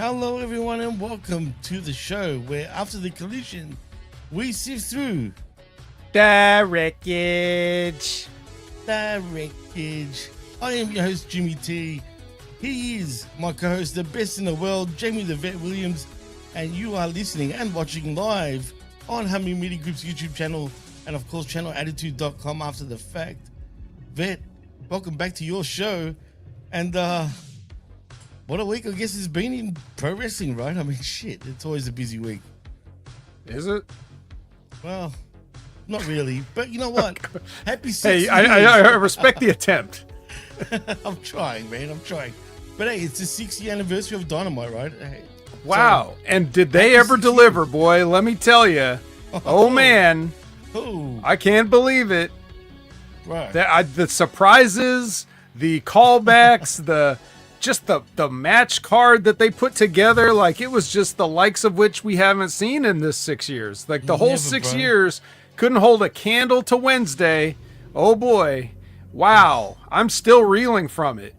Hello, everyone, and welcome to the show where, after the collision, we sift through The Wreckage. the wreckage. I am your host, Jimmy T. He is my co-host, the best in the world, Jamie the Vet Williams, and you are listening and watching live on Humming Media Group's YouTube channel and, of course, channelattitude.com after the fact. Vet, welcome back to your show, and what a week I guess it's been in pro wrestling, right? I mean, shit, it's always a busy week. Is it? Well, not really, but you know what? Happy 6 Hey, years. I respect the attempt. I'm trying, man. I'm trying. But hey, it's the 6th anniversary of Dynamite, right? Hey, Wow. so, And did they ever deliver, boy? Let me tell you. Oh, man. Oh, I can't believe it. right. The surprises, the callbacks, the match card that they put together, like it was just the likes of which we haven't seen in this 6 years. Like the whole Never, 6 bro. years couldn't hold a candle to Wednesday. Oh boy. Wow. I'm still reeling from it.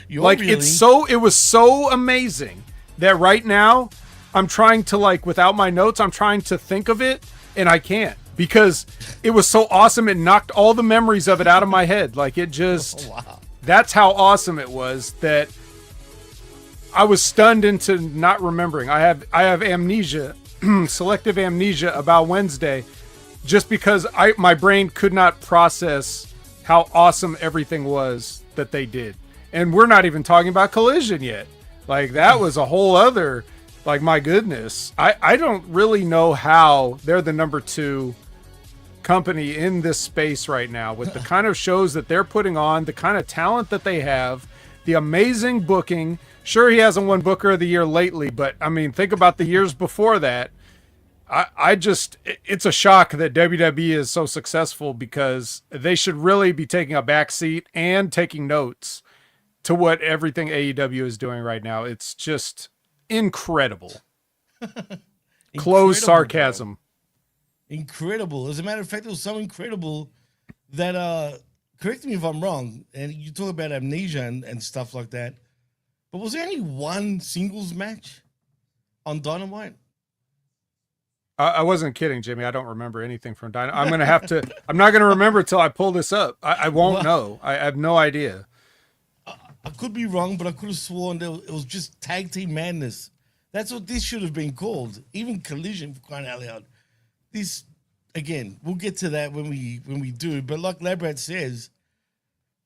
You're Like really, it was so amazing that right now I'm trying to, like, without my notes, I'm trying to think of it and I can't because it was so awesome. It knocked all the memories of it out of my head. Like it just, wow. that's how awesome it was that I was stunned into not remembering. I have amnesia, selective amnesia about Wednesday, just because my brain could not process how awesome everything was that they did. And we're not even talking about Collision yet. Like that was a whole other, like, my goodness. I don't really know how they're the number 2 company in this space right now with the kind of shows that they're putting on, the kind of talent that they have, the amazing booking. Sure, he hasn't won Booker of the Year lately, but I mean, think about the years before that. It's a shock that WWE is so successful because they should really be taking a back seat and taking notes to what everything AEW is doing right now. It's just incredible. Close sarcasm. Bro. Incredible. As a matter of fact, it was so incredible that, correct me if I'm wrong, and you talk about amnesia and stuff like that, but was there only one singles match on Dynamite? I wasn't kidding, Jimmy. I don't remember anything from Dynamite. I'm not going to remember till I pull this up. I won't know. I have no idea. I could be wrong, but I could have sworn that it was just tag team madness. That's what this should have been called. Even Collision, for crying out loud. This, again, we'll get to that when we do. But like Labrat says,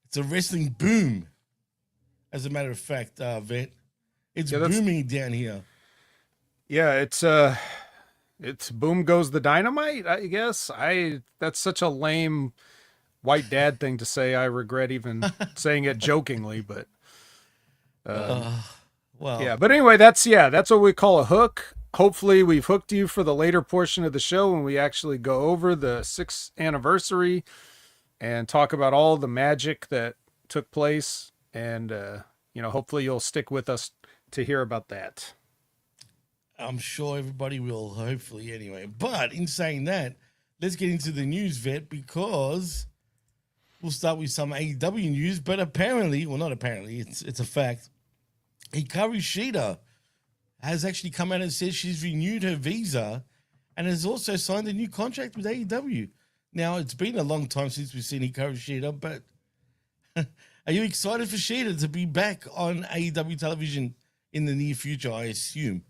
it's a wrestling boom. As a matter of fact, Vet, it's booming down here. Yeah, it's boom goes the Dynamite, I guess. That's such a lame white dad thing to say. I regret even saying it jokingly, but well, yeah. But anyway, that's what we call a hook. Hopefully we've hooked you for the later portion of the show when we actually go over the 6th anniversary and talk about all the magic that took place. And, hopefully you'll stick with us to hear about that. I'm sure everybody will, hopefully, anyway. But in saying that, let's get into the news, Vet, because we'll start with some AEW news. But apparently, well, not apparently, it's a fact, Hikaru Shida has actually come out and said she's renewed her visa and has also signed a new contract with AEW. Now, it's been a long time since we've seen Hikaru Shida, but are you excited for Shida to be back on AEW television in the near future, I assume?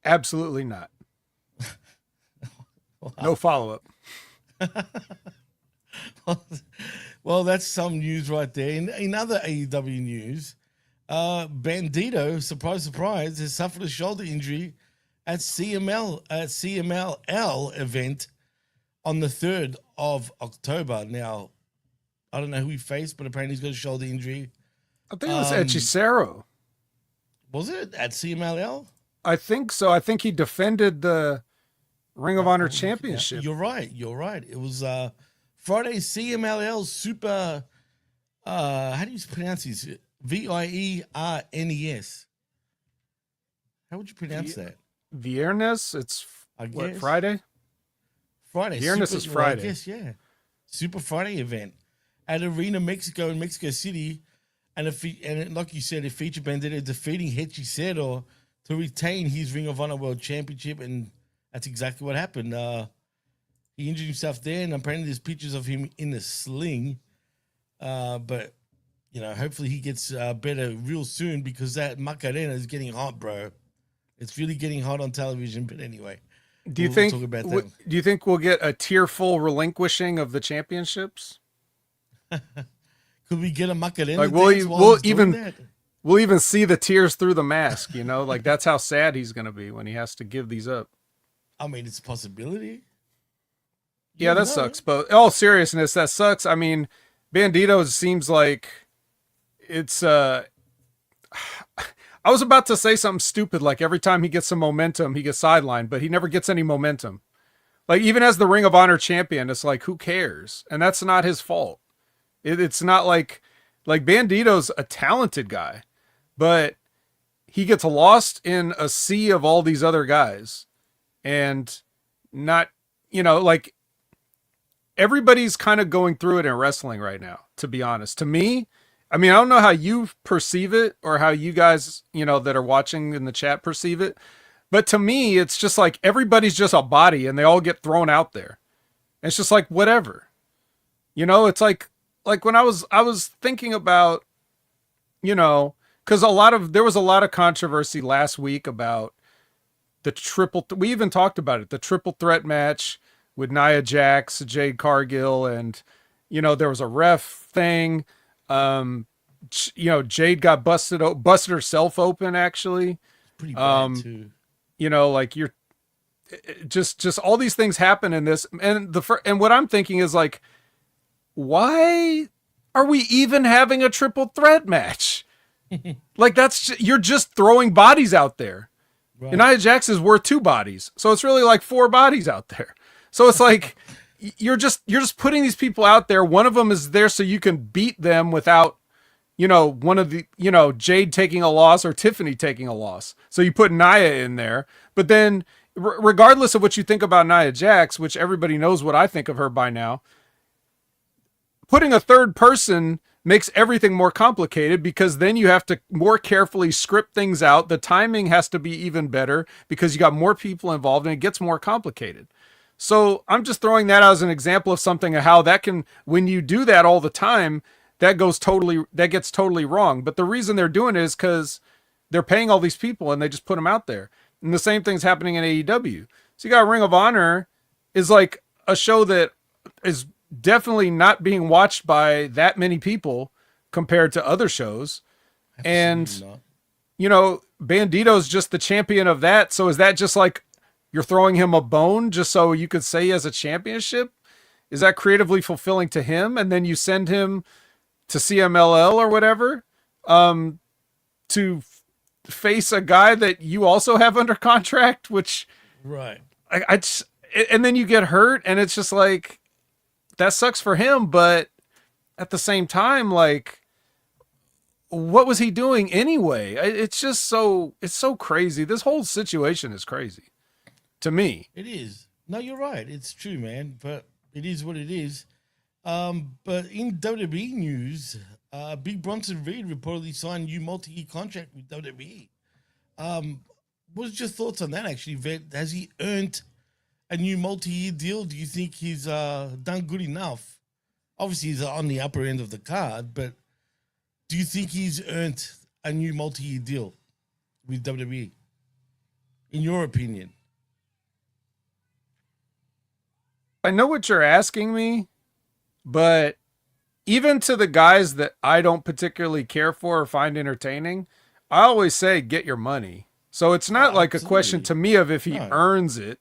Absolutely not. Wow. No follow-up. Well, that's some news right there. In other AEW news, Bandito, surprise, surprise, has suffered a shoulder injury at CMLL event on the 3rd of October. Now, I don't know who he faced, but apparently he's got a shoulder injury. I think it was Hechicero. Was it at CMLL? I think so. I think he defended the Ring of Honor Championship. You're right. It was Friday CMLL Super. How do you pronounce this? Viernes. How would you pronounce that? Viernes. It's what, Friday. Viernes is Friday. Well, I guess, yeah. Super Friday event at Arena Mexico in Mexico City, And like you said, if feature Bandito defeating Hechi Sero to retain his Ring of Honor World Championship, and that's exactly what happened. He injured himself there, and apparently there's pictures of him in the sling. But hopefully he gets better real soon, because that Macarena is getting hot, bro. It's really getting hot on television. But anyway, do you think? Do you think we'll get a tearful relinquishing of the championships? Could we get a Macarena? Like we'll even see the tears through the mask. Like that's how sad he's gonna be when he has to give these up. I mean, it's a possibility. Yeah, that sucks. But in all seriousness, that sucks. I mean, Bandito seems like it's. I was about to say something stupid, like every time he gets some momentum, he gets sidelined, but he never gets any momentum. Like even as the Ring of Honor champion, it's like, who cares? And that's not his fault. It's not like Bandito's a talented guy, but he gets lost in a sea of all these other guys, and not, like everybody's kind of going through it in wrestling right now, to be honest. To me, I mean, I don't know how you perceive it or how you guys, that are watching in the chat perceive it, but to me, it's just like everybody's just a body and they all get thrown out there. It's just like, whatever, it's like when I was thinking about, because there was a lot of controversy last week about the we even talked about it, the triple threat match with Nia Jax, Jade Cargill, and, there was a ref thing. Jade got busted herself open, actually. Pretty bad too. Like you're just all these things happen in this. And and what I'm thinking is like, why are we even having a triple threat match? Like you're just throwing bodies out there. Right. And Nia Jax is worth 2 bodies. So it's really like 4 bodies out there. So it's like, you're just putting these people out there. One of them is there so you can beat them without, one of the, Jade taking a loss or Tiffany taking a loss. So you put Nia in there, but then regardless of what you think about Nia Jax, which everybody knows what I think of her by now, putting a third person makes everything more complicated, because then you have to more carefully script things out. The timing has to be even better because you got more people involved and it gets more complicated. So I'm just throwing that out as an example of something of how that can, when you do that all the time, that gets totally wrong. But the reason they're doing it is because they're paying all these people and they just put them out there. And the same thing's happening in AEW. So you got Ring of Honor is like a show that is definitely not being watched by that many people compared to other shows. Absolutely and, Bandito's just the champion of that. So is that just like, you're throwing him a bone just so you could say he has a championship? Is that creatively fulfilling to him? And then you send him to CMLL or whatever to face a guy that you also have under contract, which right. And then you get hurt, and it's just like, that sucks for him. But at the same time, like, what was he doing anyway? It's so crazy. This whole situation is crazy. To me, it is. No, you're right. It's true, man. But it is what it is. But in WWE news, Big Bronson Reed reportedly signed a new multi-year contract with WWE. What's your thoughts on that? Actually, Vet? Has he earned a new multi-year deal? Do you think he's done good enough? Obviously, he's on the upper end of the card, but do you think he's earned a new multi-year deal with WWE? In your opinion? I know what you're asking me, but even to the guys that I don't particularly care for or find entertaining, I always say, get your money. So it's not like a question to me of if he earns it.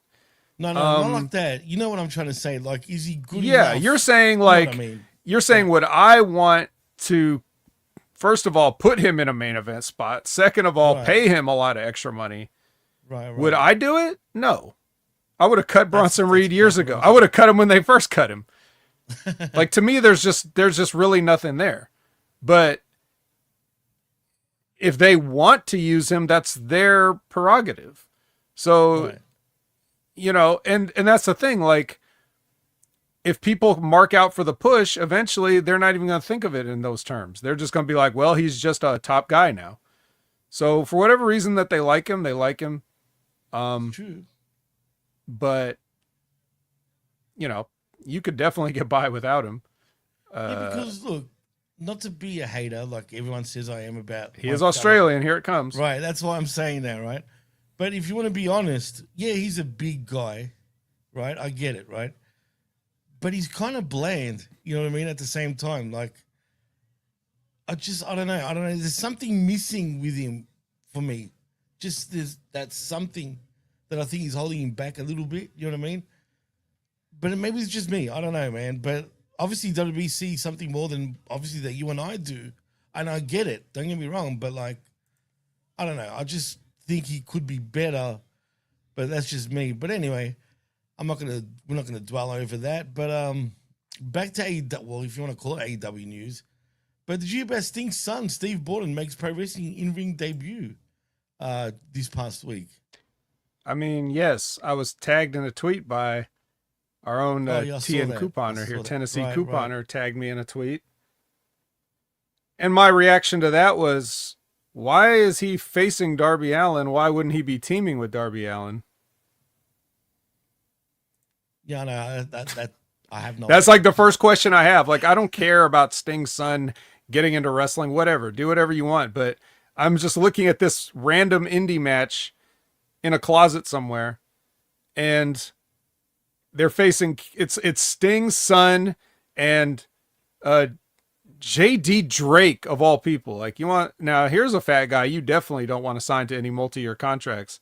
No, not like that. You know what I'm trying to say? Like, is he good enough? Yeah, you're saying like, you're saying would I want to, first of all, put him in a main event spot. Second of all, pay him a lot of extra money. Right. Would I do it? No. I would have cut Bronson Reed years ago. I would have cut him when they first cut him. Like, to me, there's just really nothing there. But if they want to use him, that's their prerogative. So, and that's the thing. Like, if people mark out for the push, eventually they're not even going to think of it in those terms. They're just going to be like, well, he's just a top guy now. So for whatever reason that they like him, they like him. True. But you could definitely get by without him. Yeah, because look, not to be a hater like everyone says I am about. He is Australian. Here it comes. Right. That's why I'm saying that, right? But if you want to be honest, yeah, he's a big guy, right? I get it, right? But he's kind of bland, you know what I mean? At the same time, like, I don't know. There's something missing with him for me. Just that's something that I think is holding him back a little bit, you know what I mean? But maybe it's just me. I don't know, man. But obviously WWE sees something more than obviously that you and I do. And I get it. Don't get me wrong. But like, I don't know. I just think he could be better. But that's just me. But anyway, we're not gonna dwell over that. But back to AEW. Well, if you want to call it AEW news. But did you hear about Sting's son, Steve Borden, makes pro wrestling in-ring debut this past week? I mean, yes, I was tagged in a tweet by our own TN couponer here, Tennessee couponer, tagged me in a tweet. And my reaction to that was, why is he facing Darby Allin? Why wouldn't he be teaming with Darby Allin? Yeah, no, that I have no. That's like the first question I have. Like, I don't care about Sting's son getting into wrestling, whatever, do whatever you want. But I'm just looking at this random indie match in a closet somewhere, and they're facing it's Sting's son and JD Drake of all people. Like, now here's a fat guy you definitely don't want to sign to any multi-year contracts.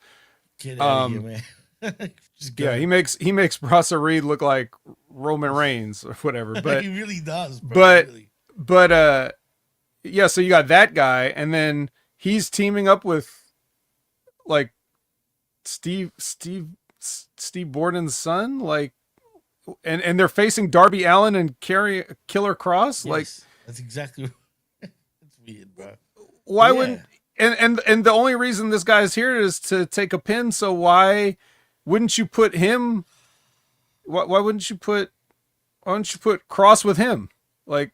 Get out of here, man. Yeah, he makes Bronson Reed look like Roman Reigns or whatever. But he really does, bro. But yeah, so you got that guy, and then he's teaming up with like Steve Borden's son, like, and they're facing Darby Allin and Killer Cross. Yes, like, that's exactly. It's weird, bro. Why wouldn't? And the only reason this guy's here is to take a pin. So why wouldn't you put him? Why wouldn't you put Cross with him? Like,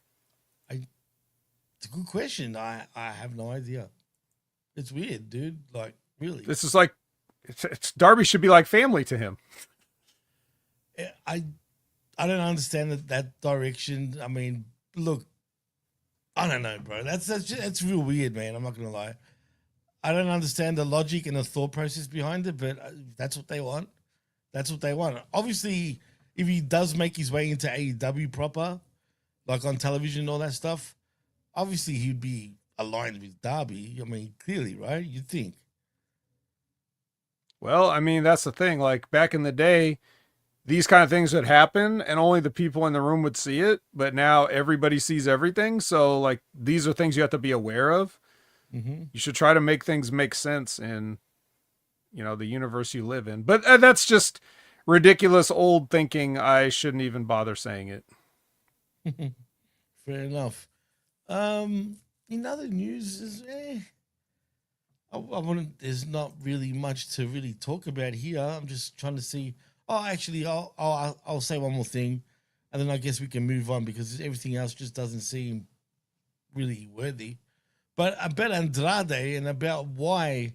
it's a good question. I have no idea. It's weird, dude. Like, really. This is like, it's Darby should be like family to him. I don't understand that direction. I mean, look, I don't know, bro. That's real weird, man. I'm not gonna lie. I don't understand the logic and the thought process behind it, but that's what they want. That's what they want. Obviously, if he does make his way into AEW proper, like on television and all that stuff, obviously he'd be aligned with Darby. I mean, clearly, right? You'd think. Well, I mean, that's the thing. Like, back in the day, these kind of things would happen and only the people in the room would see it. But now everybody sees everything. So, like, these are things you have to be aware of. Mm-hmm. You should try to make things make sense in, the universe you live in. But that's just ridiculous old thinking. I shouldn't even bother saying it. Fair enough. In other news, there's not really much to really talk about here. I'm just trying to see. Oh, actually, I'll say one more thing, and then I guess we can move on because everything else just doesn't seem really worthy. But about Andrade and about why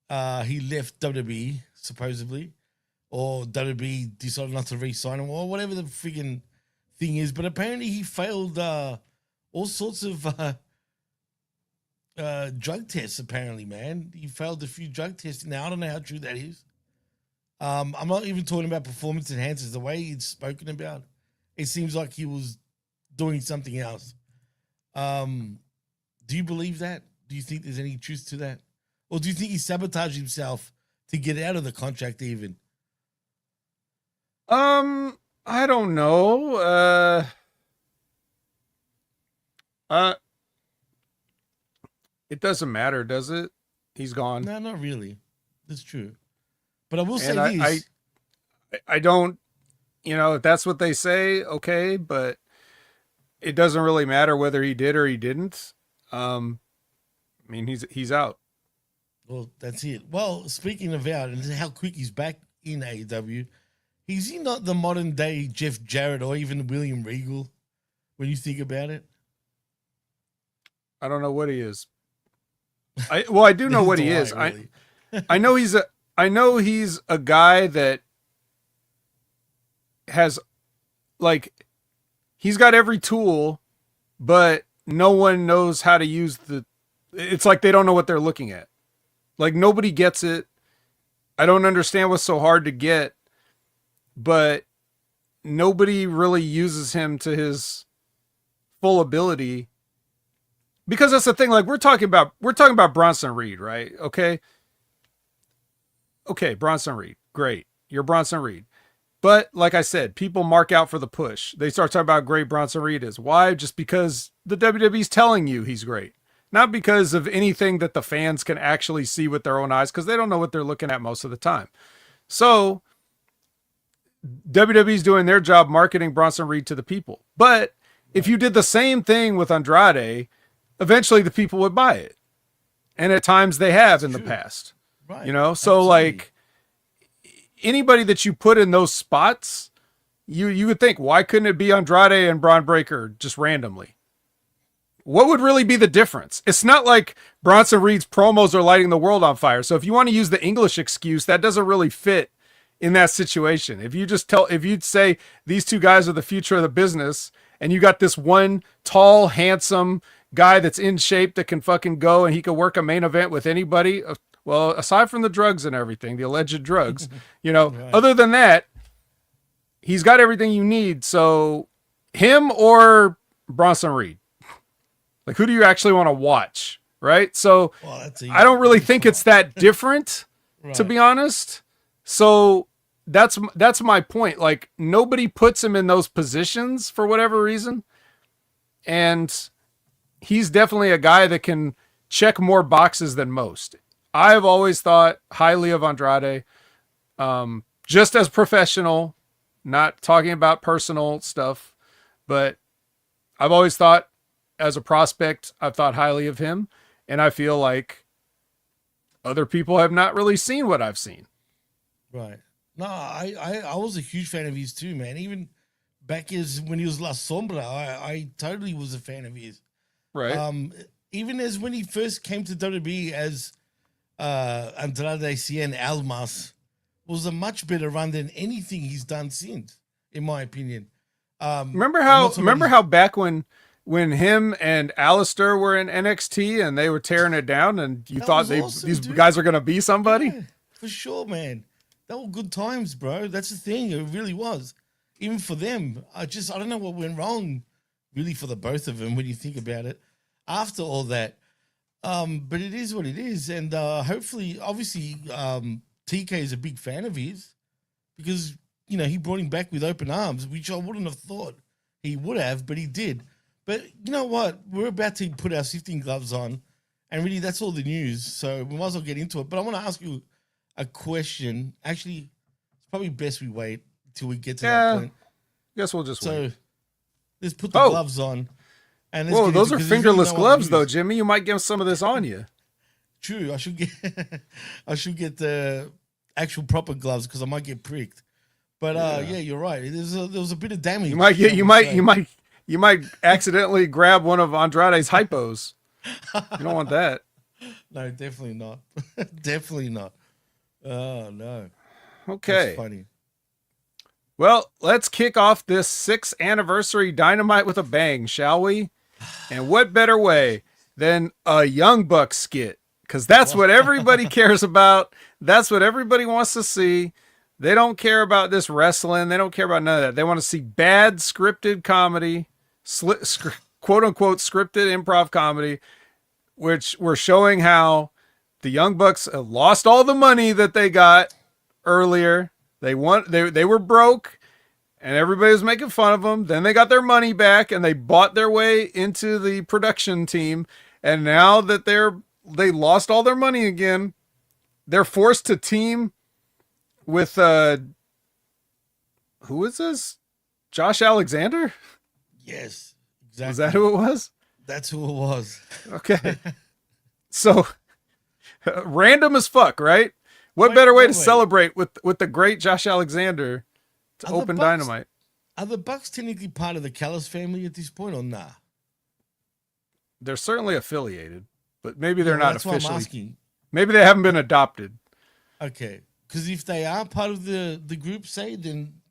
he left WWE, supposedly, or WWE decided not to re-sign him, or whatever the friggin' thing is. But apparently he failed all sorts of drug tests, apparently, man. He failed a few drug tests. Now, I don't know how true that is. I'm not even talking about performance enhancers. The way he's spoken about, it seems like he was doing something else. Do you believe that? Do you think there's any truth to that? Or do you think he sabotaged himself to get out of the contract even? I don't know. It doesn't matter, does it? He's gone. No, not really. That's true. But I will say this. I don't, if that's what they say, okay, but it doesn't really matter whether he did or he didn't. I mean, he's out. Well, that's it. Well, speaking of out and how quick he's back in AEW, Is he not the modern day Jeff Jarrett or even William Regal when you think about it? I don't know what he is. I do know what he is. Really. I know he's a guy that has, like, he's got every tool, but no one knows how to use it's like they don't know what they're looking at. Like, nobody gets it. I don't understand what's so hard to get, but nobody really uses him to his full ability. Because that's the thing, like we're talking about Bronson Reed, right? Okay, Bronson Reed, great, you're Bronson Reed. But like I said, people mark out for the push. They start talking about how great Bronson Reed is. Why? Just because the WWE's telling you he's great. Not because of anything that the fans can actually see with their own eyes, because they don't know what they're looking at most of the time. So WWE's doing their job marketing Bronson Reed to the people. But if you did the same thing with Andrade, eventually the people would buy it. And at times they have in the past. Right. You know, so like anybody that you put in those spots, you would think, why couldn't it be Andrade and Braun Breaker just randomly? What would really be the difference? It's not like Bronson Reed's promos are lighting the world on fire. So if you want to use the English excuse, that doesn't really fit in that situation. If you'd say these two guys are the future of the business, and you got this one tall, handsome guy that's in shape that can fucking go and he can work a main event with anybody. Well, aside from the drugs and everything, the alleged drugs, you know, right. Other than that, he's got everything you need. So him or Bronson Reed, like, who do you actually want to watch? Right. So I don't really think it's that different, right, to be honest. So that's my point. Like, nobody puts him in those positions for whatever reason. And he's definitely a guy that can check more boxes than most. I've always thought highly of Andrade, just as professional, not talking about personal stuff, but I've always thought as a prospect, I've thought highly of him. And I feel like other people have not really seen what I've seen. Right. No, I was a huge fan of his too, man. Even back when he was La Sombra, I totally was a fan of his. Right. Even as when he first came to WWE as Andrade Cien Almas, was a much better run than anything he's done since, in my opinion. Remember how back when him and Alistair were in NXT and they were tearing it down, and you thought these guys are going to be somebody? Yeah, for sure, man. That were good times, bro. That's the thing. It really was. Even for them, I don't know what went wrong, really, for the both of them when you think about it. After all that, but it is what it is, and hopefully, obviously, TK is a big fan of his because he brought him back with open arms, which I wouldn't have thought he would have, but he did. But you know what? We're about to put our sifting gloves on, and really, that's all the news. So we might as well get into it. But I want to ask you a question. Actually, it's probably best we wait till we get to that point. Guess we'll just wait. So let's put the gloves on. And whoa, those are fingerless gloves, though, Jimmy. You might get some of this on you. True. I should get the actual proper gloves because I might get pricked. But yeah, you're right. There was a bit of damage. You might accidentally grab one of Andrade's hypos. You don't want that. No, definitely not. Definitely not. Oh no. Okay. That's funny. Well, let's kick off this 6th anniversary Dynamite with a bang, shall we? And what better way than a Young Bucks skit? Because that's what everybody cares about. That's what everybody wants to see. They don't care about this wrestling. They don't care about none of that. They want to see bad scripted comedy, quote unquote scripted improv comedy, which we're showing how the Young Bucks lost all the money that they got earlier. They were broke and everybody was making fun of them. Then they got their money back and they bought their way into the production team. And now that they lost all their money again, they're forced to team with who is this? Josh Alexander? Yes, exactly. Was that who it was? That's who it was. Okay. So random as fuck, right? What better way to celebrate with the great Josh Alexander to Are the open Bucks- Dynamite. Are the Bucks technically part of the Callis family at this point, or nah? They're certainly affiliated, but maybe they're Yeah, well, not that's why I'm officially. asking. Maybe they haven't been adopted. Okay, because if they are part of the group, say, then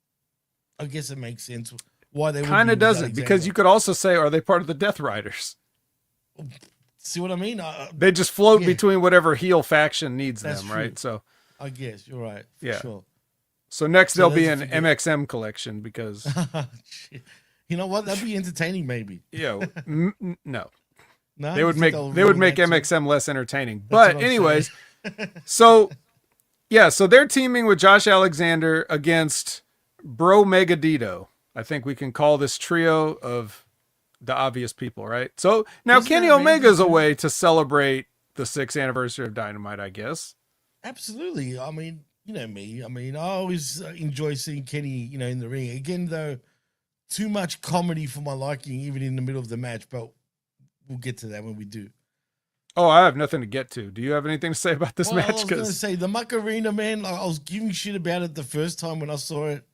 I guess it makes sense why they would Kind be of with doesn't, because Alexander. you could also say, are they part of the Death Riders? See what I mean? They just float Yeah. between whatever heel faction needs That's them, true. right? So I guess you're right. For Yeah. sure. so next So there'll be let's an forget- MXM collection because Shit. You know what? That'd be entertaining, maybe. no, No, they would you think make they'll they would ruin make that too? MXM less entertaining. That's what But I'm anyways, saying. so so they're teaming with Josh Alexander against Bro Megadito. I think we can call this trio of the obvious people, right? So now Isn't Kenny that Omega's a amazing? way to celebrate the 6th anniversary of Dynamite, I guess. Absolutely. I mean, you know me. I mean, I always enjoy seeing Kenny, in the ring. Again, though, too much comedy for my liking, even in the middle of the match. But we'll get to that when we do. Oh, I have nothing to get to. Do you have anything to say about this Well, I match? was going to 'Cause say, the Macarena, man, I was giving shit about it the first time when I saw it.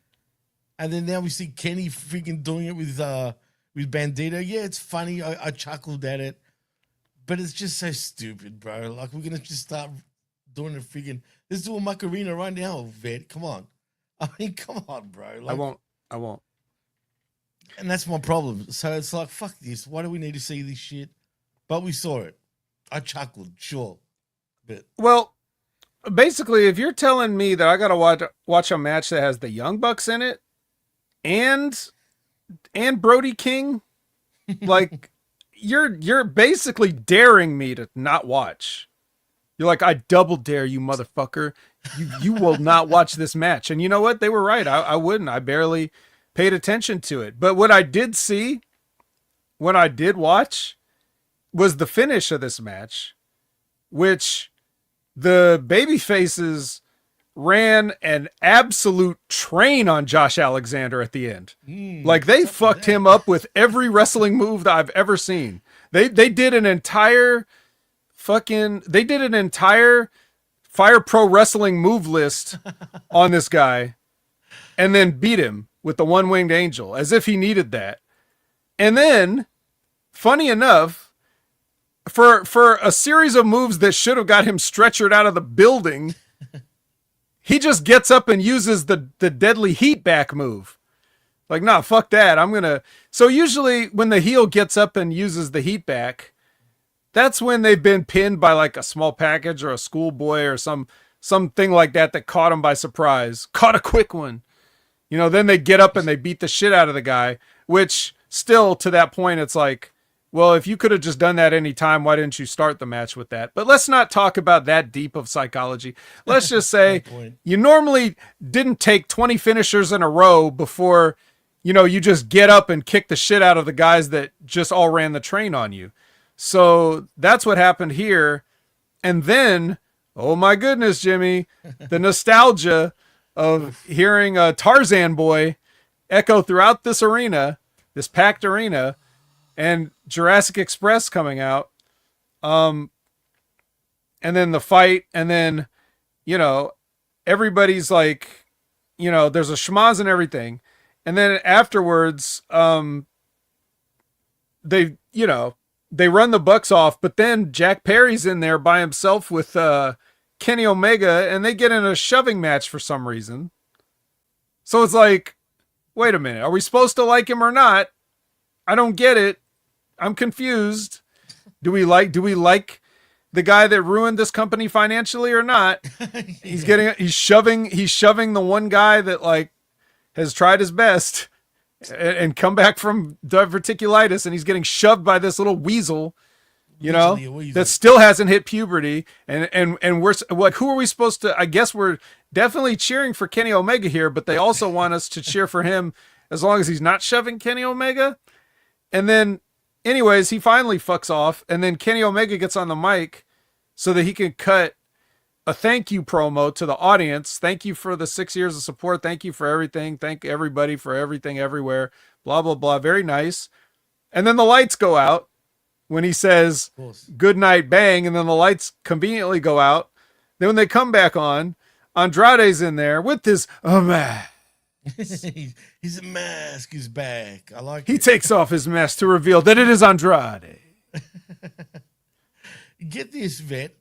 And then now we see Kenny freaking doing it with Bandito. Yeah, it's funny. I chuckled at it. But it's just so stupid, bro. Like, we're going to just start doing a freaking... Let's do a Macarena right now, Vet. Come on. I mean, come on, bro. Like, I won't. And that's my problem. So it's like, fuck this. Why do we need to see this shit? But we saw it. I chuckled, sure. But Well, basically, if you're telling me that I gotta watch a match that has the Young Bucks in it and Brody King, like you're basically daring me to not watch. You're like, I double dare you, motherfucker. You will not watch this match. And you know what? They were right. I wouldn't. I barely paid attention to it. But what I did see when I did watch was the finish of this match, which the baby faces ran an absolute train on Josh Alexander at the end. Like they fucked him up with every wrestling move that I've ever seen. They did an entire Fire Pro Wrestling move list on this guy and then beat him with the one-winged angel as if he needed that. And then, funny enough, for a series of moves that should have got him stretchered out of the building, he just gets up and uses the deadly heat back move. Like, nah, fuck that. So usually when the heel gets up and uses the heat back, that's when they've been pinned by like a small package or a schoolboy or something like that caught him by surprise. Caught a quick one. Then they get up and they beat the shit out of the guy, which still to that point, it's like, well, if you could have just done that any time, why didn't you start the match with that? But let's not talk about that deep of psychology. Let's just say you normally didn't take 20 finishers in a row before, you just get up and kick the shit out of the guys that just all ran the train on you. So that's what happened here. And then, oh my goodness, Jimmy, the nostalgia of hearing a Tarzan boy echo throughout this arena, this packed arena, and Jurassic Express coming out. And then the fight, and then, everybody's like, there's a schmaz and everything. And then afterwards, they run the Bucks off, but then Jack Perry's in there by himself with Kenny Omega, and they get in a shoving match for some reason. So it's like, wait a minute, are we supposed to like him or not? I don't get it. I'm confused. Do we like the guy that ruined this company financially or not? He's shoving the one guy that like has tried his best and come back from diverticulitis, and he's getting shoved by this little weasel, that still hasn't hit puberty. And we're like, who are we supposed to? I guess we're definitely cheering for Kenny Omega here, but they also want us to cheer for him as long as he's not shoving Kenny Omega. And then, anyways, he finally fucks off, and then Kenny Omega gets on the mic so that he can cut a thank you promo to the audience. Thank you for the 6 years of support. Thank you for everything. Thank everybody for everything everywhere. Blah, blah, blah. Very nice. And then the lights go out when he says good night, bang. And then the lights conveniently go out. Then when they come back on, Andrade's in there with this, oh man. His mask is back. I like He it. takes off his mask to reveal that it is Andrade. Get this, Vet,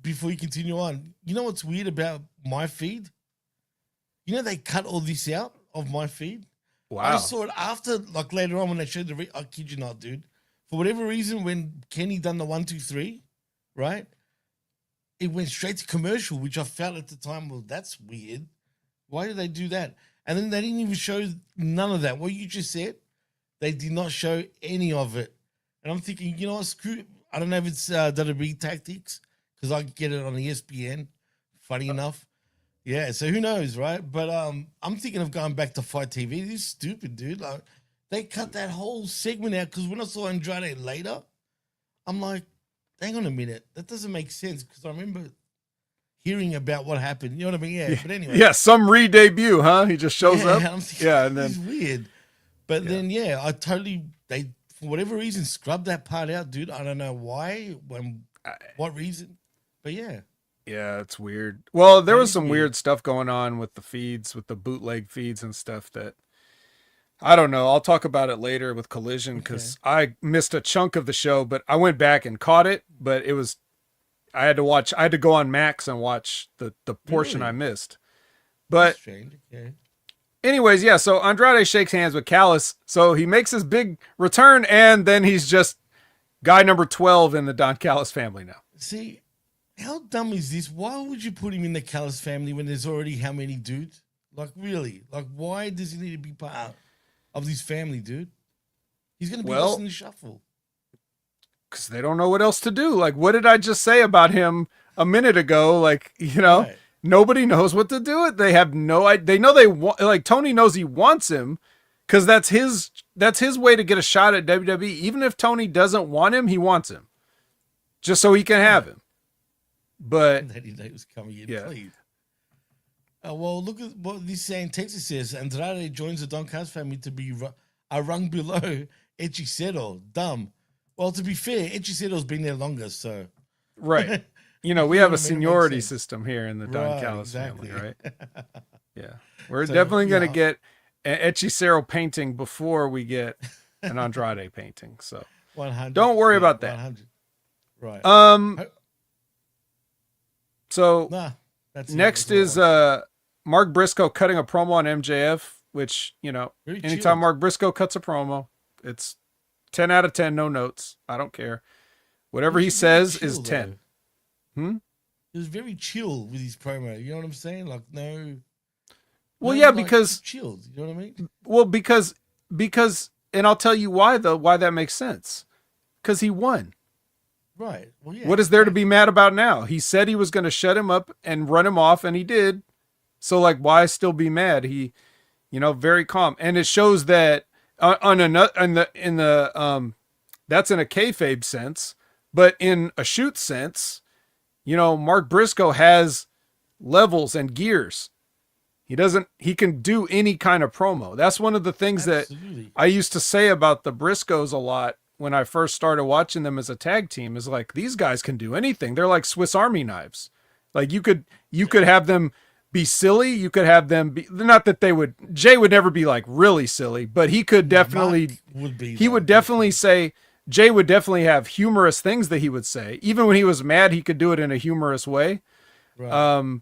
before you continue on. You know what's weird about my feed? You know they cut all this out of my feed? Wow. I saw it after, like later on when they showed I kid you not, dude. For whatever reason, when Kenny done the 1, 2, 3, right? It went straight to commercial, which I felt at the time, well, that's weird. Why did they do that? And then they didn't even show none of that. What you just said, they did not show any of it. And I'm thinking, you know what, screw it. I don't know if it's WWE tactics, because I get it on ESPN, funny enough. Yeah, so who knows, right? But I'm thinking of going back to Fight TV. This is stupid, dude. Like, they cut that whole segment out, because when I saw Andrade later, I'm like, hang on a minute. That doesn't make sense, because I remember hearing about what happened. You know what I mean? Yeah. But anyway. Yeah, some re-debut, huh? He just shows up. I'm thinking, yeah, and then it's weird. But then, I totally, they, for whatever reason, scrubbed that part out, dude. I don't know why, what reason. But yeah. Yeah, it's weird. Well, there was some weird stuff going on with the feeds, with the bootleg feeds and stuff that, I don't know. I'll talk about it later with Collision, because I missed a chunk of the show, but I went back and caught it, but it was, I had to go on Max and watch the portion I missed. But anyways, yeah, so Andrade shakes hands with Callis. So he makes his big return, and then he's just guy number 12 in the Don Callis family now. See, how dumb is this? Why would you put him in the Callis family when there's already how many dudes? Like, really? Like, why does he need to be part of this family, dude? He's going to be lost in the shuffle. Because they don't know what else to do. Like, what did I just say about him a minute ago? Like, you know, nobody knows what to do with. They have no idea. They know they want, like, Tony knows he wants him, because that's his way to get a shot at WWE. Even if Tony doesn't want him, he wants him, just so he can have him. But that he was coming in, please. Well, look at what this saying. Texas says Andrade joins the Don Callis family to be a rung below Hechicero. Dumb. Well, to be fair, Hechicero's been there longer, so right. You know, we have a seniority system here in the Don Callis family, right? Yeah, we're definitely going to get an Hechicero painting before we get an Andrade painting. So 100. Don't worry about that. 100. Right. So next is Mark Briscoe cutting a promo on MJF, which, you know, anytime Mark Briscoe cuts a promo, it's 10 out of 10, no notes. I don't care. Whatever he says is 10. He was very chill with his promo. You know what I'm saying? Like, no. Well, yeah, because chilled. You know what I mean? Well, because, and I'll tell you why that makes sense. Because he won. Right. Well, yeah. What is there to be mad about now? He said he was going to shut him up and run him off, and he did. So, like, why still be mad? He, you know, very calm, and it shows that that's in a kayfabe sense, but in a shoot sense, you know, Mark Briscoe has levels and gears. He can do any kind of promo. That's one of the things that I used to say about the Briscoes a lot when I first started watching them as a tag team, is like, these guys can do anything. They're like Swiss Army knives. Like, you could have them be silly. You could have them be, not that Jay would never be like really silly, but he could definitely, Jay would definitely have humorous things that he would say. Even when he was mad, he could do it in a humorous way. Right.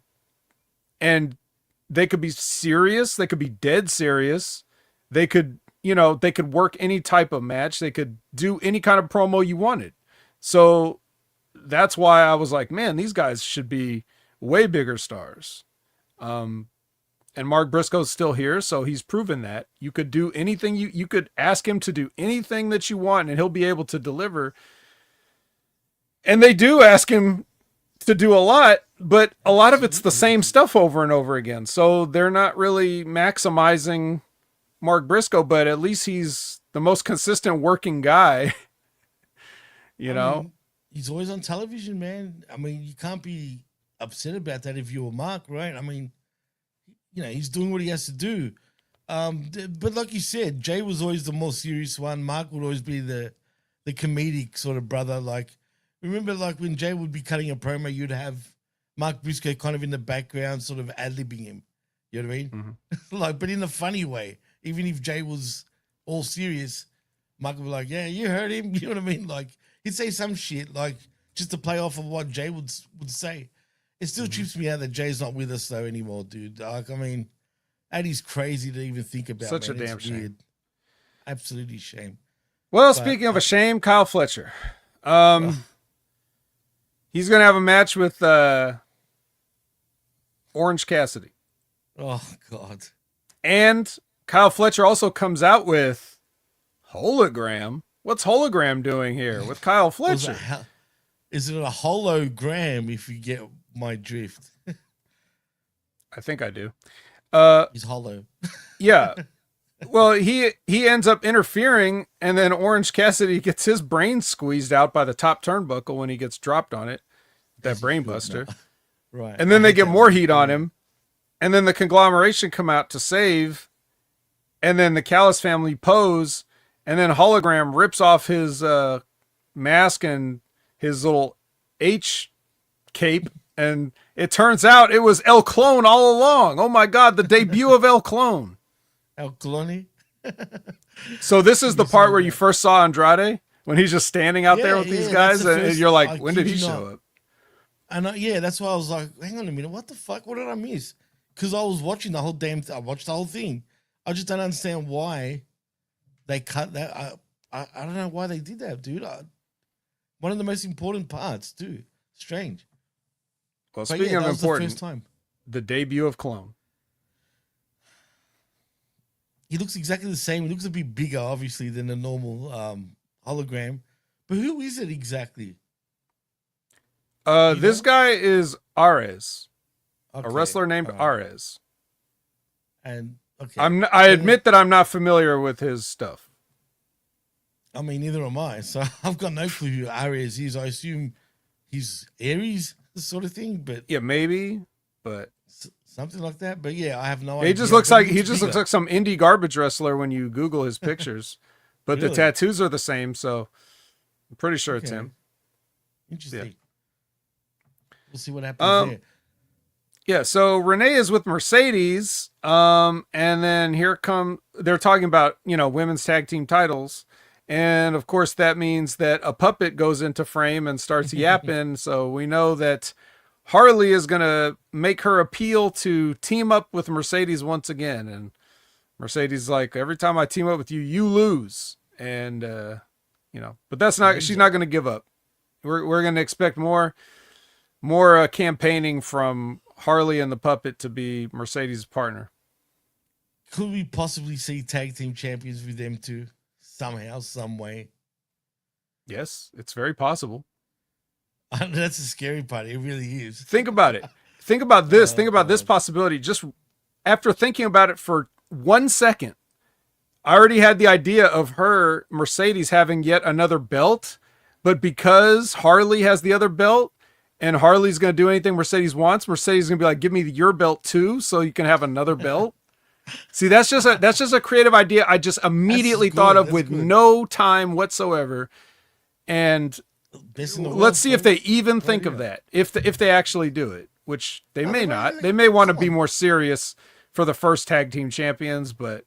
And they could be serious. They could be dead serious. They could, you know, they could work any type of match. They could do any kind of promo you wanted. So that's why I was like, man, these guys should be way bigger stars. And Mark Briscoe's still here, so he's proven that you could do anything. You could ask him to do anything that you want, and he'll be able to deliver. And they do ask him to do a lot, but a lot of it's the same stuff over and over again. So they're not really maximizing Mark Briscoe, but at least he's the most consistent working guy. You know, he's always on television, man. I mean, you can't be upset about that if you're Mark, right? I mean, you know, he's doing what he has to do. But like you said, Jay was always the more serious one. Mark would always be the comedic sort of brother. Like, remember, like when Jay would be cutting a promo, you'd have Mark Briscoe kind of in the background, sort of ad-libbing him. You know what I mean? Like, but in a funny way. Even if Jay was all serious, Mark would be like, "Yeah, you heard him." You know what I mean? Like, he'd say some shit like just to play off of what Jay would say. It still trips me out that Jay's not with us though anymore, dude. Like, I mean, that is crazy to even think about. Such man. a damn It's shame. weird. Absolutely shame. Well, speaking of a shame, Kyle Fletcher. He's going to have a match with Orange Cassidy. Oh, God. And Kyle Fletcher also comes out with Hologram. What's Hologram doing here with Kyle Fletcher? Is it a hologram, if you get my drift? I think I do. He's hollow. Yeah. Well, he ends up interfering, and then Orange Cassidy gets his brain squeezed out by the top turnbuckle when he gets dropped on it. That brain buster. Right. And then they get more heat on him. And then the conglomeration come out to save. And then the Callis family pose. And then Hologram rips off his mask and his little H cape. And it turns out it was El Clone all along. Oh my God, the debut of El Clone. El Clone? So this is the part where you first saw Andrade? When he's just standing out there with these guys? And you're like, when did he show up? And that's why I was like, hang on a minute, what the fuck? What did I miss? Because I was watching the whole I watched the whole thing. I just don't understand why they cut that. I don't know why they did that, dude. One of the most important parts, too. Strange. Well, speaking of important, the first time. The debut of Clone. He looks exactly the same. He looks a bit bigger, obviously, than the normal hologram. But who is it exactly? This guy is Ares, Okay, a wrestler named Ares. And okay, I admit that I'm not familiar with his stuff. I mean, neither am I. So I've got no clue who Ares is. I assume he's Aries sort of thing, but yeah, maybe, but something like that. But yeah, I have no idea. He just looks like some indie garbage wrestler when you Google his pictures, but Really? the tattoos are the same, so I'm pretty sure it's him. Interesting. Yeah. We'll see what happens there. Yeah, so Renee is with Mercedes, and then they're talking about, women's tag team titles. And of course that means that a puppet goes into frame and starts yapping. So we know that Harley is going to make her appeal to team up with Mercedes once again. And Mercedes is like, every time I team up with you, you lose. And, but she's not going to give up. We're going to expect more campaigning from Harley and the puppet to be Mercedes' partner. Could we possibly see tag team champions with them too? Somehow, some way. Yes, it's very possible. That's the scary part. It really is. Think about it. Think about this. Think about this possibility. Just after thinking about it for 1 second, I already had the idea of Mercedes, having yet another belt. But because Harley has the other belt, and Harley's going to do anything Mercedes wants, Mercedes is going to be like, give me your belt too, so you can have another belt. See, that's just a creative idea I just immediately thought of with no time whatsoever. And let's see if they even think of that, if they actually do it, which they may not. They may want to be more serious for the first tag team champions, but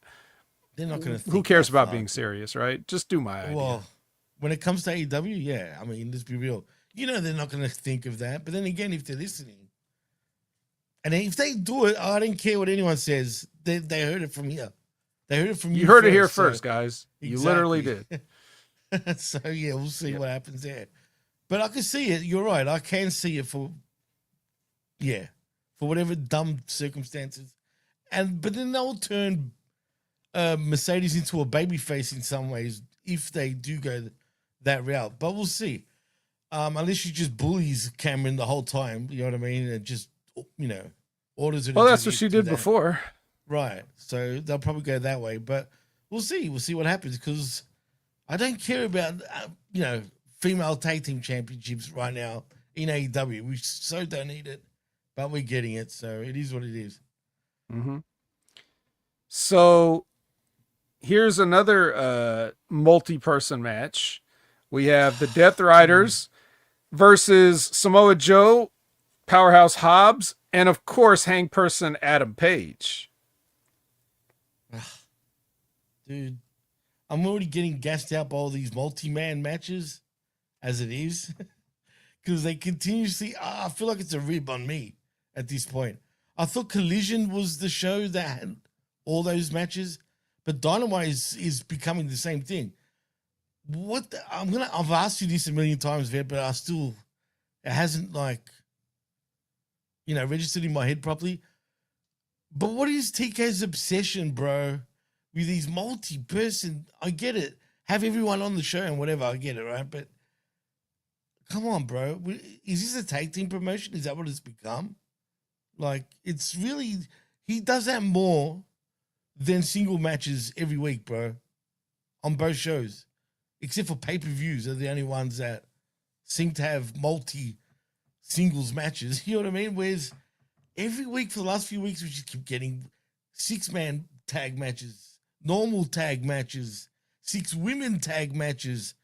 they're not going to. Who cares about being serious, right? Just do my idea. Well, when it comes to AEW, yeah, I mean, let's be real. They're not going to think of that. But then again, if they're listening, and if they do it, I don't care what anyone says. They heard it from here. They heard it from you. You heard it here first, guys. Exactly. You literally did. So yeah, we'll see what happens there. But I can see it. You're right. I can see it for whatever dumb circumstances. But then they'll turn Mercedes into a babyface in some ways if they do go that route. But we'll see. Unless she just bullies Cameron the whole time, you know what I mean? And just, orders it. Well, that's what she did before. Right. So they'll probably go that way. But we'll see. We'll see what happens because I don't care about, female tag team championships right now in AEW. We so don't need it, but we're getting it. So it is what it is. Mm-hmm. So here's another multi-person match. We have the Death Riders versus Samoa Joe, Powerhouse Hobbs, And of course, hang person Adam Page. Dude, I'm already getting gassed out by all these multi-man matches as it is. Because they continuously, I feel like it's a rib on me at this point. I thought Collision was the show that had all those matches, but Dynamite is becoming the same thing. I've asked you this a million times, Vet, but it hasn't registered in my head properly. But what is TK's obsession, bro, with these multi-person? I get it. Have everyone on the show and whatever. I get it, right? But come on, bro. Is this a tag team promotion? Is that what it's become? It's really, he does that more than single matches every week, bro, on both shows. Except for pay-per-views are the only ones that seem to have multi-singles matches. You know what I mean? Whereas every week for the last few weeks, we just keep getting 6-man tag matches, normal tag matches, 6 women tag matches.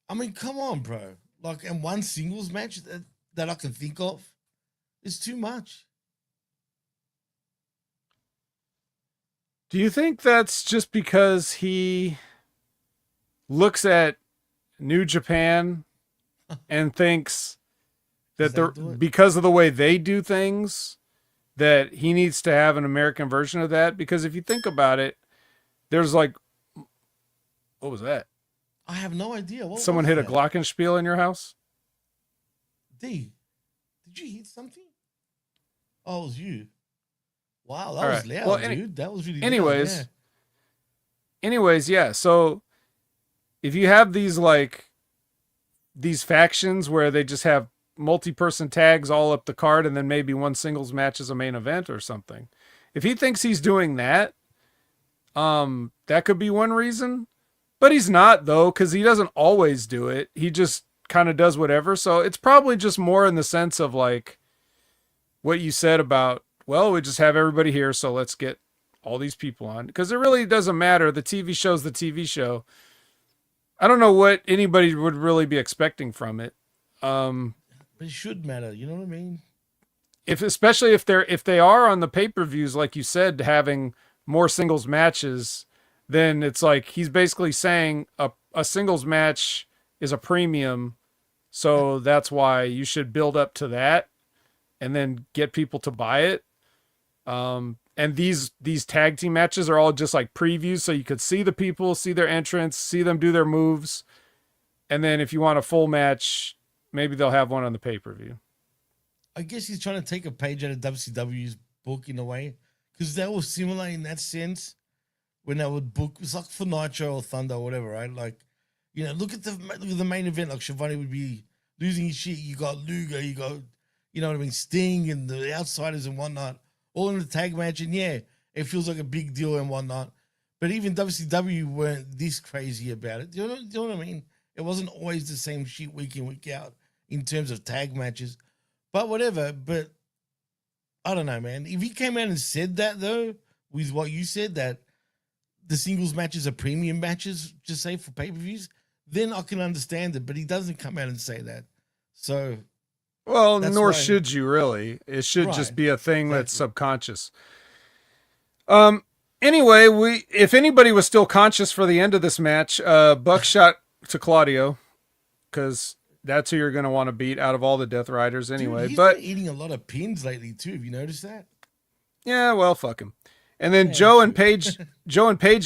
I mean, come on, bro. And one singles match that I can think of is too much. Do you think that's just because he looks at New Japan and thinks that because of the way they do things, that he needs to have an American version of that? Because if you think about it, there's what was that? I have no idea. Someone hit a glockenspiel in your house? Did you hit something? Oh, it was you. Wow, that was loud, dude. That was really loud. Yeah. Anyways, yeah. So if you have these factions where they just have multi-person tags all up the card and then maybe one singles match is a main event or something. If he thinks he's doing that, that could be one reason. But he's not, though, because he doesn't always do it. He just kind of does whatever. So it's probably just more in the sense of what you said about, well, we just have everybody here, so let's get all these people on. Because it really doesn't matter. The TV show's the TV show. I don't know what anybody would really be expecting from it. But it should matter. You know what I mean? Especially if they are on the pay-per-views, like you said, having more singles matches, then it's he's basically saying a singles match is a premium, so that's why you should build up to that and then get people to buy it. And these tag team matches are all just previews, so you could see the people, see their entrance, see them do their moves, and then if you want a full match, maybe they'll have one on the pay-per-view. I guess he's trying to take a page out of WCW's book in a way, because that was similar in that sense. When they would book, it was for Nitro or Thunder or whatever, right? Look at the main event. Shivani would be losing his shit. You got Luger, you got, you know what I mean, Sting and the Outsiders and whatnot, all in the tag match. And yeah, it feels like a big deal and whatnot. But even WCW weren't this crazy about it. Do you know what I mean? It wasn't always the same shit week in, week out in terms of tag matches. But whatever. But I don't know, man. If he came out and said that, though, with what you said, that the singles matches are premium matches, just say for pay-per-views, then I can understand it. But he doesn't come out and say that. So, well, nor should you really. It should just be a thing that's subconscious. Anyway, if anybody was still conscious for the end of this match, Buckshot to Claudio, because that's who you're going to want to beat out of all the Death Riders anyway. Dude, he's been eating a lot of pins lately too. Have you noticed that? Yeah, well, fuck him. And then Joe and Paige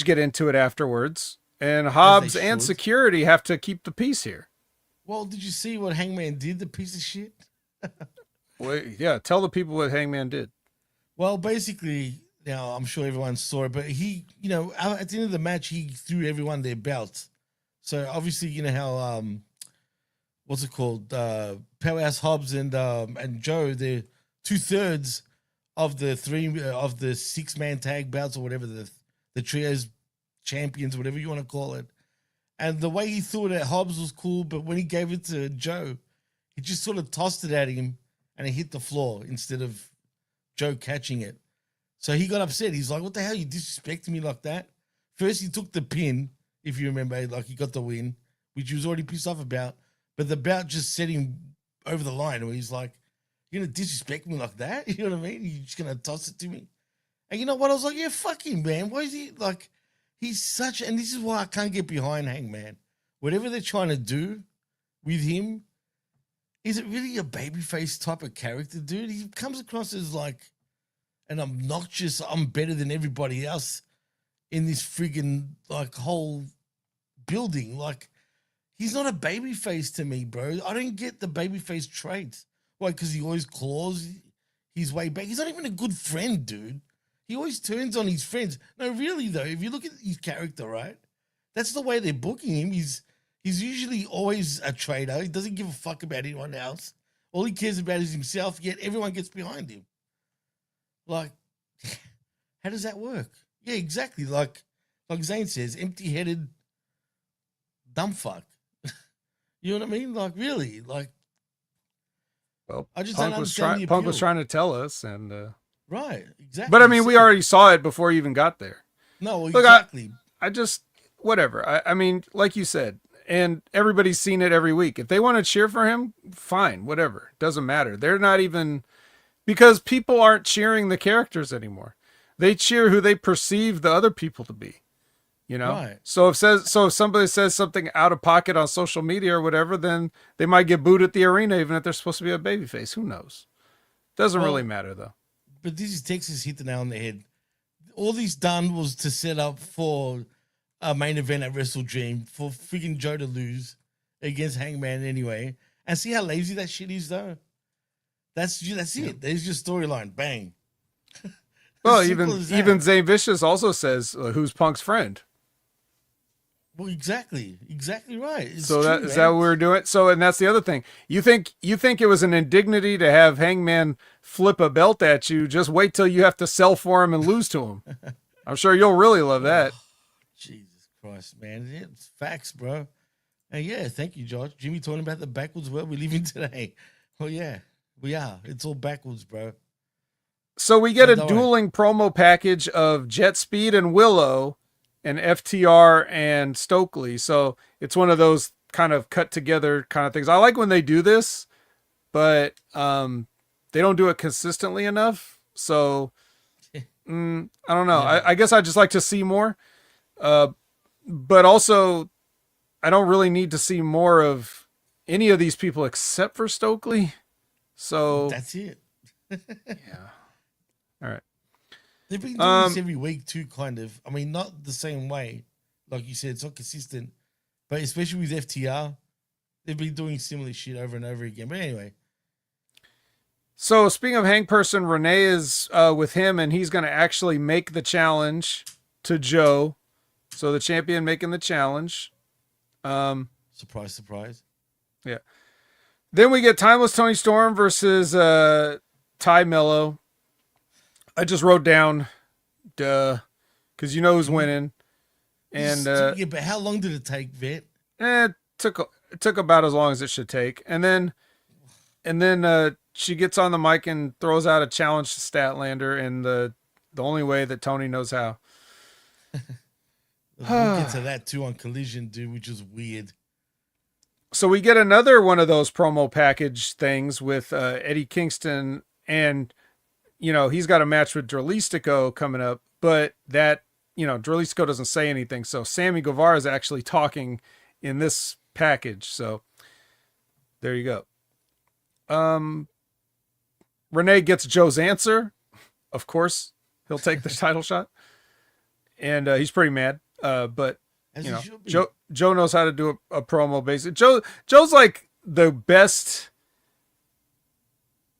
get into it afterwards, and Hobbs and security have to keep the peace here. Well, did you see what Hangman did, the piece of shit? Well, yeah, tell the people what Hangman did. Well, basically, now I'm sure everyone saw it, but he, at the end of the match, he threw everyone their belts. So obviously, you know how, what's it called? Powerhouse Hobbs and Joe, they're 2/3 of the 6-man tag belts or whatever, the trios champions, whatever you want to call it. And the way he threw it at Hobbs was cool, but when he gave it to Joe, he just sort of tossed it at him and it hit the floor instead of Joe catching it. So he got upset. He's like, what the hell? You disrespecting me like that? First, he took the pin, if you remember, he got the win, which he was already pissed off about. But the bout just set him over the line where he's like, You're gonna disrespect me like that? You know what I mean? You're just gonna toss it to me? And you know what? I was like, yeah, fuck him, man. Why is he like? He's such, and this is why I can't get behind Hangman. Whatever they're trying to do with him, is it really a babyface type of character, dude? He comes across as like an obnoxious, I'm better than everybody else in this friggin' like whole building. Like, he's not a babyface to me, bro. I don't get the babyface traits. Why? Because he always claws his way back. He's not even a good friend, dude. He always turns on his friends. No, really though, if you look at his character, right? That's the way they're booking him. He's usually always a traitor. He doesn't give a fuck about anyone else. All he cares about is himself, yet everyone gets behind him. Like, how does that work? Yeah, exactly. Like Zane says, empty-headed dumb fuck. You know what I mean? Like, really? Like, well, I just don't understand Punk was trying to tell us, and right, exactly. But I mean, we already saw it before you even got there. No, exactly. Look, I just whatever. I mean, like you said, and everybody's seen it every week. If they want to cheer for him, fine, whatever. Doesn't matter. They're not even, because people aren't cheering the characters anymore. They cheer who they perceive the other people to be. You know? Right. So if somebody says something out of pocket on social media or whatever, then they might get booed at the arena, even if they're supposed to be a babyface. Who knows? Doesn't really matter though. But this is Texas hit the nail on the head. All this done was to set up for a main event at Wrestle Dream for freaking Joe to lose against Hangman anyway. And see how lazy that shit is though? That's it. There's your storyline. Bang. Well, even Zane Vicious also says, who's Punk's friend? Well, exactly right. It's so true, is that what we're doing? So, and that's the other thing. You think it was an indignity to have Hangman flip a belt at you? Just wait till you have to sell for him and lose to him. I'm sure you'll really love that. Jesus Christ, man! It's facts, bro. And yeah, thank you, George. Jimmy talking about the backwards world we live in today. Well, yeah, we are. It's all backwards, bro. So we get a dueling promo package of Jet Speed and Willow, and FTR and Stokely. So it's one of those kind of cut together kind of things. I like when they do this, but they don't do it consistently enough. So I don't know. Yeah. I guess I just like to see more. But also I don't really need to see more of any of these people except for Stokely. So that's it. Yeah. All right. They've been doing this every week too, kind of. I mean, not the same way. Like you said, it's not consistent. But especially with FTR, they've been doing similar shit over and over again. But anyway. So speaking of Hang Person, Renee is with him, and he's going to actually make the challenge to Joe. So the champion making the challenge. Surprise, surprise. Yeah. Then we get Timeless Tony Storm versus Ty Mello. I just wrote down, duh, because you know who's winning. And yeah, but how long did it take, Vet? It took about as long as it should take. And then she gets on the mic and throws out a challenge to Statlander in the only way that Tony knows how. We'll get to that too on Collision, dude, which is weird. So we get another one of those promo package things with Eddie Kingston, and he's got a match with Dralistico coming up, but that, Dralistico doesn't say anything. So Sammy Guevara is actually talking in this package. So there you go. Renee gets Joe's answer. Of course, he'll take the title shot. And he's pretty mad. But Joe knows how to do a promo basically. Joe's like the best.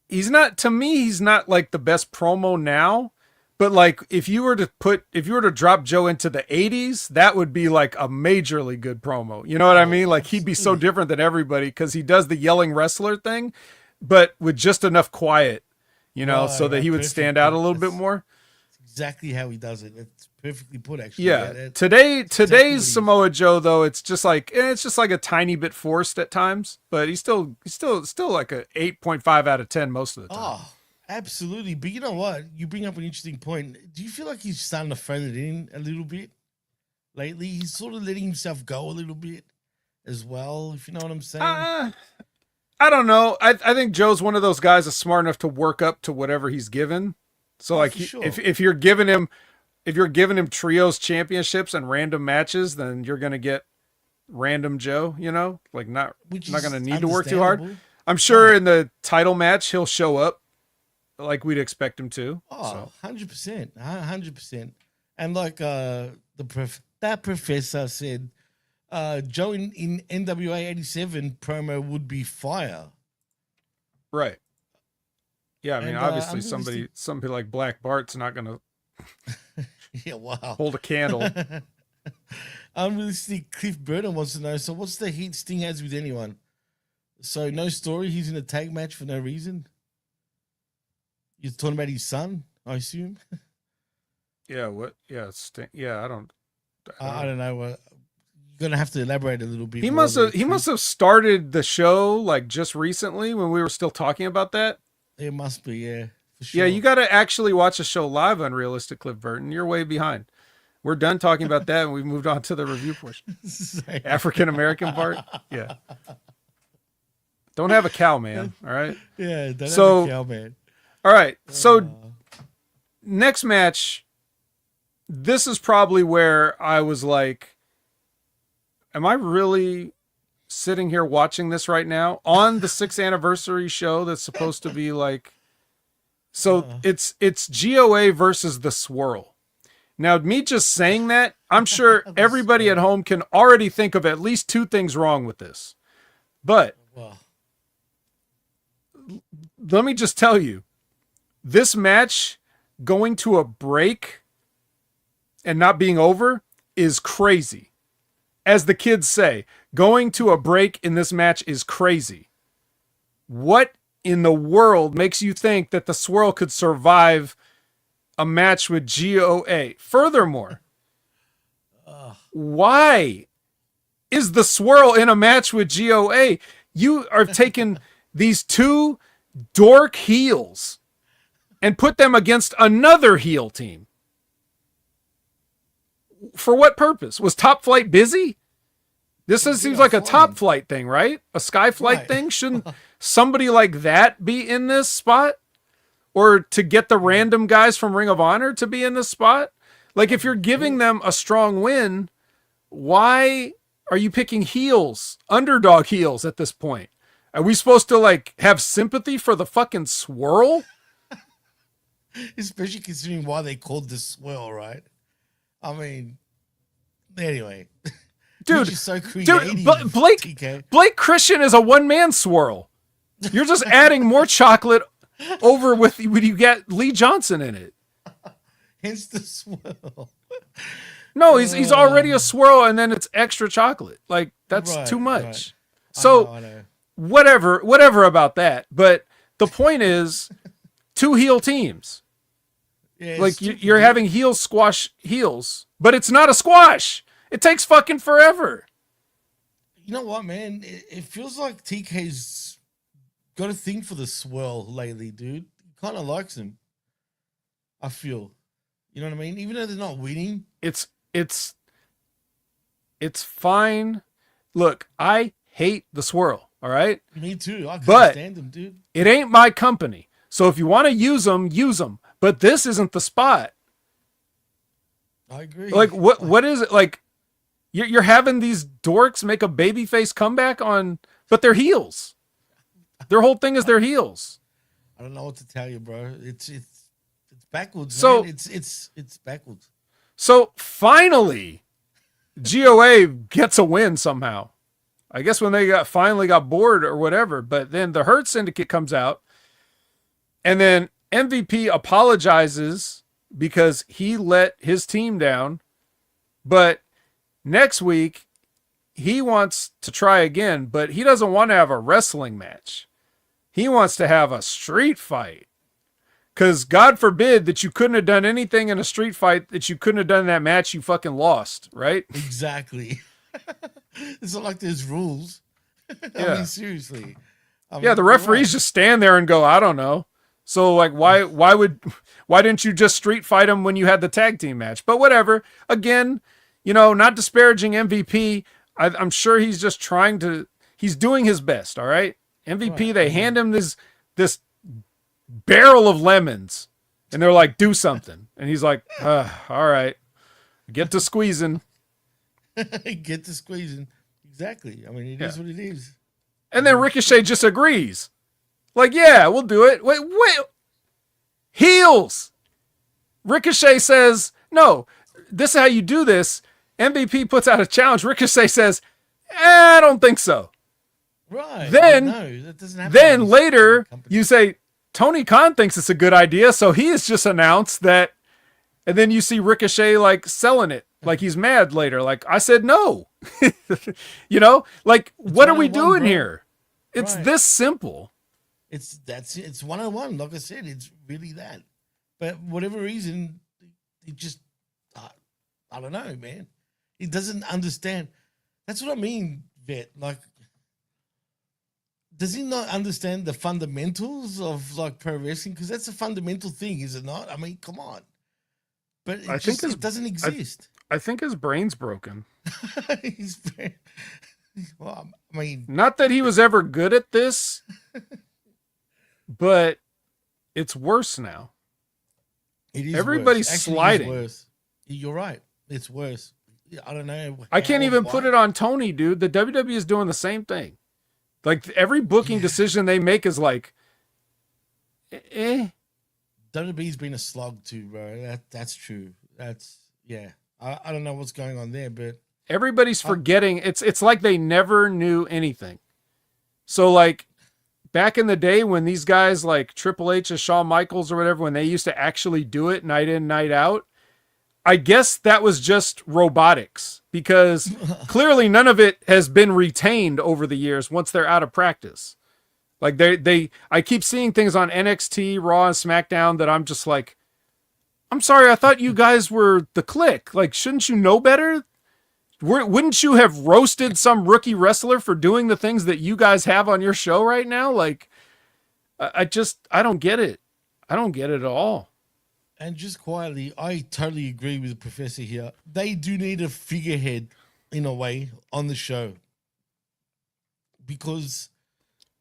He's not like the best promo now, but like if you were to drop Joe into the 80s, that would be like a majorly good promo. You know what I mean? Like he'd be so different than everybody because he does the yelling wrestler thing, but with just enough quiet, so that he would stand out a little bit more. Exactly how he does it. It's perfectly put, actually. Yeah. Today's Samoa Joe, though, it's just like a tiny bit forced at times, but he's still like a 8.5 out of 10 most of the time. Oh, absolutely. But you know what? You bring up an interesting point. Do you feel like he's starting to phone it in a little bit lately? He's sort of letting himself go a little bit as well, if you know what I'm saying. I don't know. I think Joe's one of those guys that's smart enough to work up to whatever he's given. So like sure. if you're giving him trios championships and random matches, then you're gonna get random Joe, like not gonna need to work too hard. I'm sure in the title match he'll show up like we'd expect him to. Oh, 100%. 100%. And like that professor said, Joe in NWA 87 promo would be fire. Right. Yeah, I mean, obviously somebody like Black Bart's not going to hold a candle. Unrealistic Cliff Burton wants to know, so what's the heat Sting has with anyone? So no story, he's in a tag match for no reason? You're talking about his son, I assume? Yeah, what? Yeah, Sting. Yeah, I don't know. You're gonna have to elaborate a little bit. He must have started the show like just recently when we were still talking about that. It must be, yeah. For sure. Yeah, you got to actually watch the show live. Unrealistic Cliff Burton. You're way behind. We're done talking about that, and we've moved on to the review portion. African American part. Yeah. Don't have a cow, man. All right. Yeah. Don't have a cow, man. All right. So next match. This is probably where I was like, am I really sitting here watching this right now on the 6th anniversary show that's supposed to be like, so it's GOA versus the Swirl. Now, me just saying that, I'm sure everybody at home can already think of at least 2 things wrong with this. But let me just tell you, this match going to a break and not being over is crazy. As the kids say, going to a break in this match is crazy. What in the world makes you think that the Swirl could survive a match with GOA? Furthermore, why is the Swirl in a match with GOA? You are taking these 2 dork heels and put them against another heel team. For what purpose? Was Top Flight busy? This seems like a Top Flight thing, right? A Sky Flight thing? Shouldn't somebody like that be in this spot? Or to get the random guys from Ring of Honor to be in this spot? Like, if you're giving them a strong win, why are you picking heels, underdog heels at this point? Are we supposed to, like, have sympathy for the fucking Swirl? Especially considering why they called the Swirl, right? I mean, anyway. Dude, so creative, Blake Christian is a one-man Swirl. You're just adding more chocolate over with when you get Lee Johnson in it. Hence the Swirl. No, he's already a Swirl, and then it's extra chocolate. Like, that's too much. Right. So, I know. Whatever about that. But the point is, 2 heel teams. Yeah, like you're having heels squash heels, but it's not a squash. It takes fucking forever. You know what, man? It feels like TK's got a thing for the Swirl lately, dude. He kind of likes him. I feel. You know what I mean? Even though they're not winning. It's fine. Look, I hate the Swirl, all right? Me too. I can't stand him, dude. It ain't my company. So if you want to use them, use them. But this isn't the spot. I agree. Like, what is it? Like, you're having these dorks make a babyface comeback but they're heels. Their whole thing is their heels. I don't know what to tell you, bro. It's backwards. So man. It's backwards. So finally, GOA gets a win somehow. I guess when they finally got bored or whatever. But then the Hurt Syndicate comes out, and then MVP apologizes because he let his team down. But next week, he wants to try again, but he doesn't want to have a wrestling match. He wants to have a street fight. Because God forbid that you couldn't have done anything in a street fight that you couldn't have done in that match you fucking lost, right? Exactly. It's not like there's rules. Yeah. I mean, seriously. The referees just stand there and go, I don't know. So, like, why didn't you just street fight him when you had the tag team match? But whatever. Again, not disparaging MVP. I'm sure he's just he's doing his best, all right? MVP, Right. they hand him this barrel of lemons, and they're like, "Do something," and he's like, "All right, get to squeezing." Get to squeezing. Exactly. I mean, it is what it is. And then Ricochet just agrees, like, "Yeah, we'll do it." Wait, heels. Ricochet says, "No, this is how you do this." MVP puts out a challenge. Ricochet says, "I don't think so." Right. Then, no, that doesn't happen. then later you say Tony Khan thinks it's a good idea, so he has just announced that, and then you see Ricochet like selling it, like he's mad later, like I said no. You know, like what are we doing bro. here? It's Right. this simple. It's 101. Like I said, it's really that. But whatever reason, it just I don't know, man. He doesn't understand. That's what I mean, Vet. Like, does he not understand the fundamentals of like pro wrestling? Because that's a fundamental thing, is it not? I mean, come on. But it doesn't exist. I think his brain's broken. He's well, I mean, Not that he was ever good at this, but it's worse now. it is. Everybody's worse. Actually, sliding. It is worse. You're right. It's worse. I don't know. I can't how, even why. put it on Tony, dude. The WWE is doing the same thing. Like every booking decision they make is like, WWE's been a slog too, bro. That's true. That's I don't know what's going on there, but Everybody's forgetting. It's like they never knew anything. So like back in the day when these guys like Triple H or Shawn Michaels or whatever, when they used to actually do it night in, night out, I guess that was just robotics, because clearly none of it has been retained over the years once they're out of practice. Like I keep seeing things on NXT, Raw, and SmackDown that I'm just like, I'm sorry, I thought you guys were the Clique. Like, shouldn't you know better? Wouldn't you have roasted some rookie wrestler for doing the things that you guys have on your show right now? Like, I don't get it. I don't get it at all. and just quietly, I totally agree with the professor here. They do need a figurehead in a way on the show, because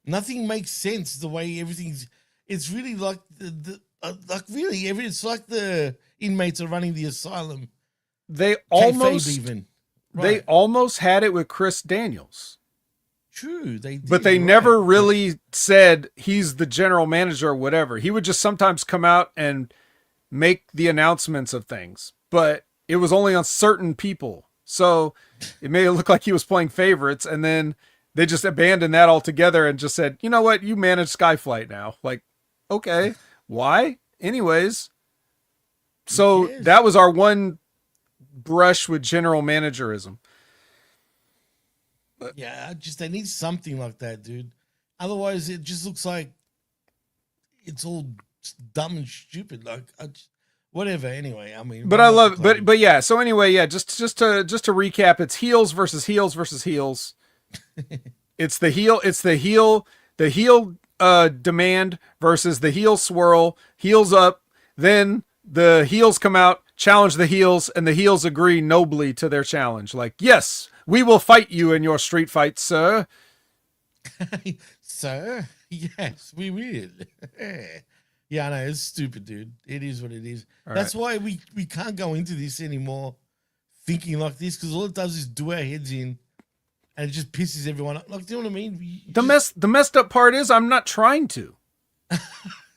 nothing makes sense the way everything's. It's really like it's like the inmates are running the asylum. They Kayfabe they almost had it with Chris Daniels. True, they did, But they never really said he's the general manager or whatever. He would just sometimes come out and make the announcements of things, but it was only on certain people. So it made it look like he was playing favorites, and then they just abandoned that altogether and just said, you know what, you manage Skyflight now. Like, okay, why? Anyways, so that was our one brush with general managerism. Yeah, they need something like that, dude. Otherwise, it just looks like it's all dumb and stupid. Like, whatever. Anyway, I mean, but I love, but yeah. So anyway, yeah. Just to recap, it's heels versus heels versus heels. It's the heel demand versus the heel swirl. Heels up. Then the heels come out, challenge the heels, and the heels agree nobly to their challenge. Like, yes, we will fight you in your street fight, sir. Sir? Yes, we will. Yeah, I know, it's stupid, dude. It is what it is. That's why we can't go into this anymore thinking like this, because all it does is do our heads in, and it just pisses everyone up. Like, do you know what I mean? The messed up part is I'm not trying to.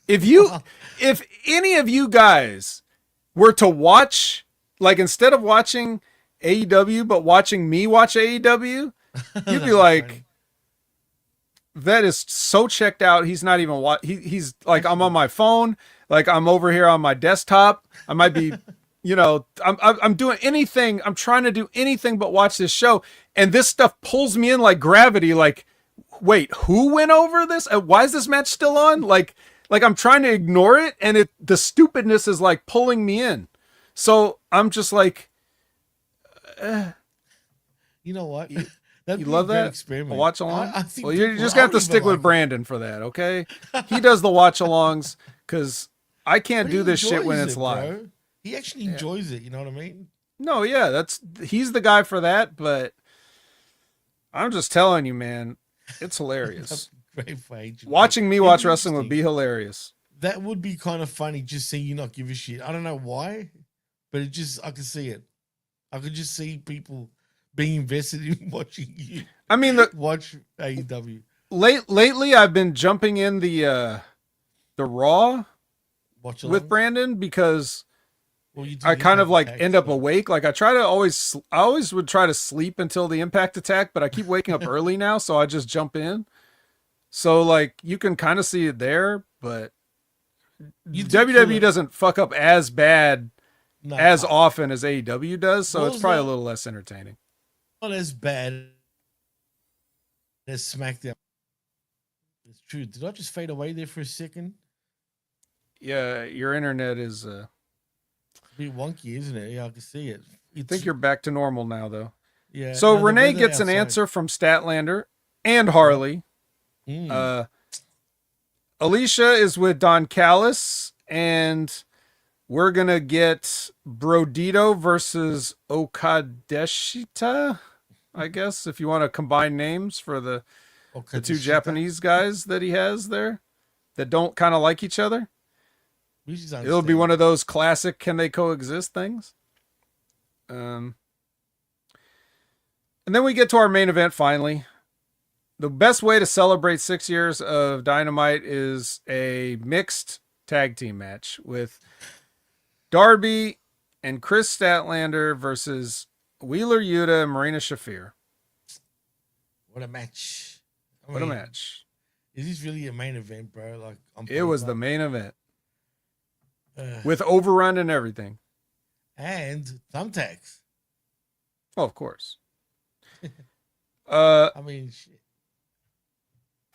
If any of you guys were to watch, like, instead of watching AEW, but watching me watch AEW, you'd be like, funny. That is so checked out. He's not even he's like, I'm on my phone, like I'm over here on my desktop. I might be, I'm doing anything. I'm trying to do anything but watch this show, and this stuff pulls me in like gravity. Like, wait, who went over this? Why is this match still on? Like I'm trying to ignore it, and the stupidness is like pulling me in. So I'm just like, you know what? You love that? Experiment. Watch along? I think well, you're just going to have to stick with Brandon for that, okay? He does the watch alongs, because I can't do this shit when it's live. Bro. He actually enjoys it, you know what I mean? No, yeah, he's the guy for that, but I'm just telling you, man, it's hilarious. great for HBK. Watching me watch wrestling would be hilarious. That would be kind of funny, just seeing you not give a shit. I don't know why, but I could see it. I could just see people being invested in watching you. I mean, watch AEW. Lately, I've been jumping in the Raw with Brandon because I kind of like end up awake. Like I always would try to sleep until the Impact attack, but I keep waking up early now, so I just jump in. So like you can kind of see it there, but WWE doesn't fuck up as bad as often as AEW does, so it's probably a little less entertaining. Not as bad as SmackDown. It's true. Did I just fade away there for a second? Yeah, your internet is a bit wonky, isn't it? Yeah, I can see it. I think you're back to normal now, though. Yeah. So Renee gets an answer from Statlander and Harley. Alicia is with Don Callis, and we're gonna get Brodito versus Okadeshita, I guess, if you want to combine names for the two Japanese guys that he has there that don't kind of like each other. It'll be one of those classic "can they coexist" things. And then we get to our main event finally. The best way to celebrate 6 years of Dynamite is a mixed tag team match with Darby and Chris Statlander versus Wheeler Yuta and Marina Shafir. What a match. What a match. Is this really a main event, bro? Like it was the main event. With overrun and everything. And thumbtacks. Oh, of course. I mean, shit.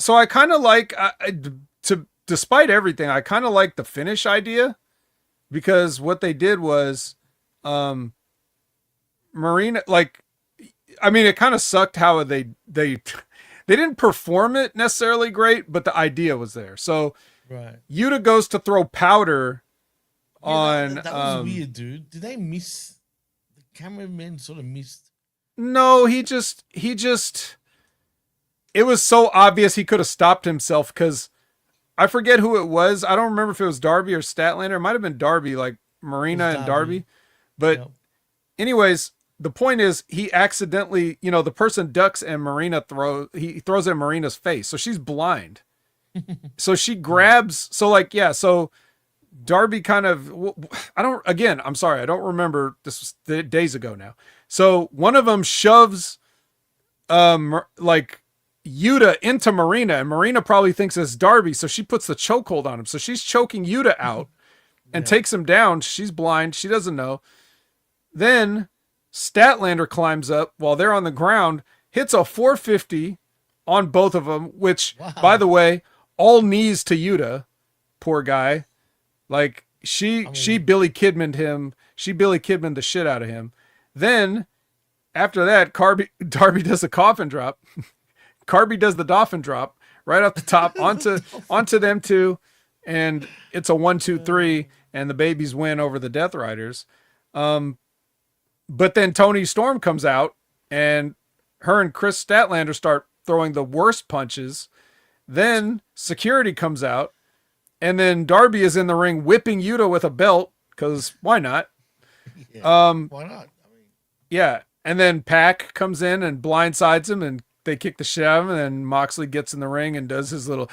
So I kind of like, despite everything, I kind of like the finish idea, because what they did was, Marina, like, I mean, it kind of sucked how they didn't perform it necessarily great, but the idea was there. So right. Yuta goes to throw powder on. That was weird, dude. Did they miss? The cameraman sort of missed. No, he just. It was so obvious he could have stopped himself, because I forget who it was. I don't remember if it was Darby or Statlander. It might have been Darby, like Marina and Darby. But anyways, the point is he accidentally, the person ducks and he throws at Marina's face. So she's blind. So she grabs. So Darby kind of, I'm sorry. I don't remember. This was days ago now. So one of them shoves, Yuta into Marina, and Marina probably thinks it's Darby, so she puts the chokehold on him. So she's choking Yuta out and takes him down. She's blind. She doesn't know. Then Statlander climbs up while they're on the ground, hits a 450 on both of them, which, by the way, all knees to Yuta. Poor guy. Like, she Billy Kidman'd him. She Billy Kidman'd the shit out of him. Then, after that, Darby does the coffin drop. Carby does the dolphin drop right off the top onto them two, and it's a 1-2-3, and the babies win over the Death Riders. But then Tony Storm comes out, and her and Chris Statlander start throwing the worst punches. Then security comes out, and then Darby is in the ring whipping Yuta with a belt, because why not? Yeah, why not? Yeah, and then Pac comes in and blindsides him, and they kick the shit out of him, and then Moxley gets in the ring and does his little,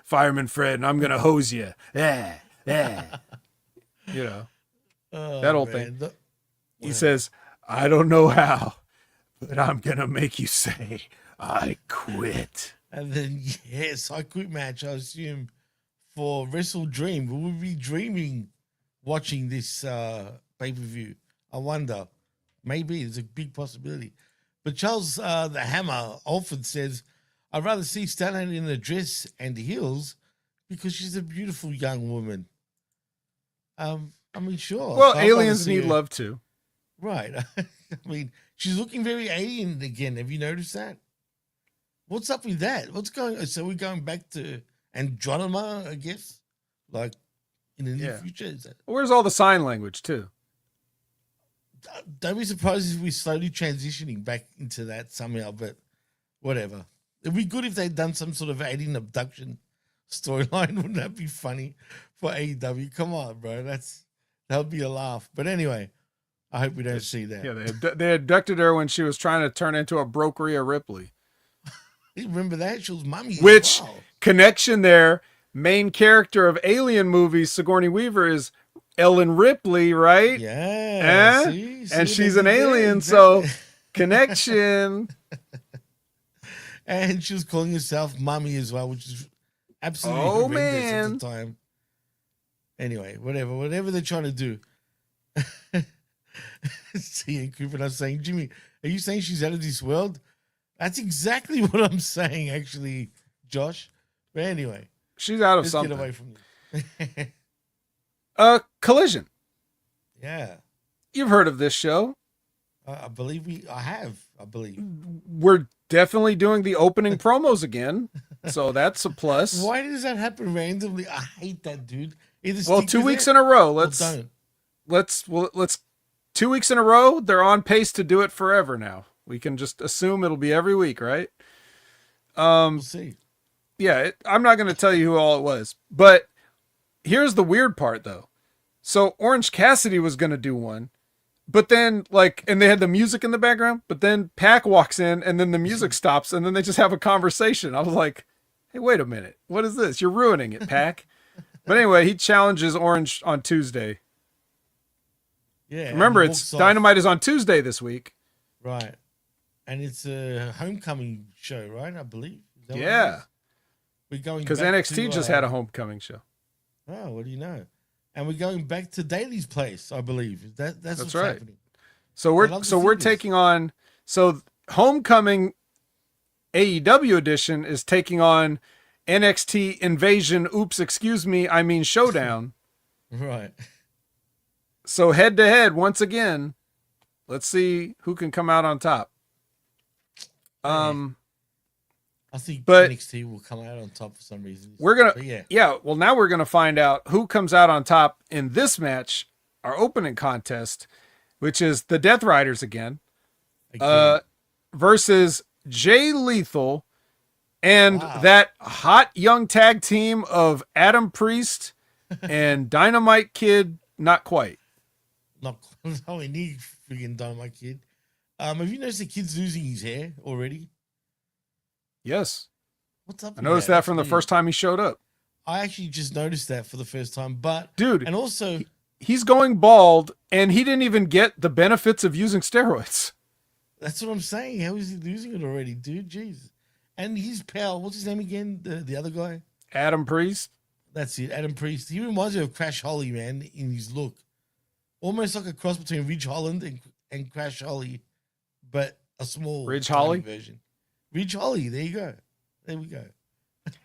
Fireman Fred, and I'm going to hose you. That old thing. He says, I don't know how, but I'm going to make you say, I quit. And then, I quit match, I assume, for Wrestle Dream. Will we be dreaming watching this pay-per-view? I wonder. Maybe. There's a big possibility. But Charles the Hammer Alford says, I'd rather see Statlander in a dress and heels because she's a beautiful young woman. I mean, sure. Well, aliens need love too. Right. I mean, she's looking very alien again. Have you noticed that? What's up with that? What's going on? So we're going back to Andromeda, I guess? Like in the near future? Is that... Where's all the sign language too? Don't be surprised if we're slowly transitioning back into that somehow, but whatever. It'd be good if they'd done some sort of alien abduction storyline. Wouldn't that be funny for AEW? Come on, bro. That would be a laugh. But anyway, I hope we don't see that. Yeah, they abducted her when she was trying to turn into a broke Rhea Ripley. Remember that? She was mummy. Which Wow. connection there? Main character of Alien movies, Sigourney Weaver, is Ellen Ripley, right? Yeah. See and she's an alien, so connection. And she was calling herself Mummy as well, which is absolutely horrendous at the time. Anyway, whatever they're trying to do. See, and Cooper, I'm saying, Jimmy, are you saying she's out of this world? That's exactly what I'm saying, actually, Josh. But anyway, she's out of let's something. Get away from this. Collision. Yeah, you've heard of this show. I believe I have. We're definitely doing the opening promos again, so that's a plus. Why does that happen randomly? I hate that, dude. Well, 2 weeks in a row. Let's 2 weeks in a row. They're on pace to do it forever now. We can just assume it'll be every week, right? We'll see. Yeah, I'm not going to tell you who all it was, but here's the weird part, though. So Orange Cassidy was going to do one, but then and they had the music in the background, but then Pac walks in and then the music stops and then they just have a conversation. I was like, hey, wait a minute. What is this? You're ruining it, Pac. But anyway, he challenges Orange on Tuesday. Yeah. Remember, it's Dynamite is on Tuesday this week. Right. And it's a homecoming show, right? I believe. Yeah. We're going because NXT just had a homecoming show. Oh, what do you know? And we're going back to Daly's place, I believe. That's what's right. happening. So we're taking on Homecoming AEW edition is taking on NXT Invasion. Oops, excuse me. I mean Showdown. Right. So head to head once again. Let's see who can come out on top. I think NXT will come out on top for some reason. Well, now we're gonna find out who comes out on top in this match, our opening contest, which is the Death Riders again. Versus Jay Lethal and that hot young tag team of Adam Priest and Dynamite Kid. Not quite. No, we need freaking Dynamite Kid. Have you noticed the kid's losing his hair already? Yes. What's up? I noticed that from the first time he showed up. I actually just noticed that for the first time, but dude, and also he's going bald, and he didn't even get the benefits of using steroids. That's what I'm saying. How is he losing it already, dude? Jeez. And his pal, what's his name again? The other guy? Adam Priest. That's it, Adam Priest. He reminds me of Crash Holly, man, in his look. Almost like a cross between Ridge Holland and Crash Holly, but a small Ridge Holly version. Ridge Holly, there you go. There we go.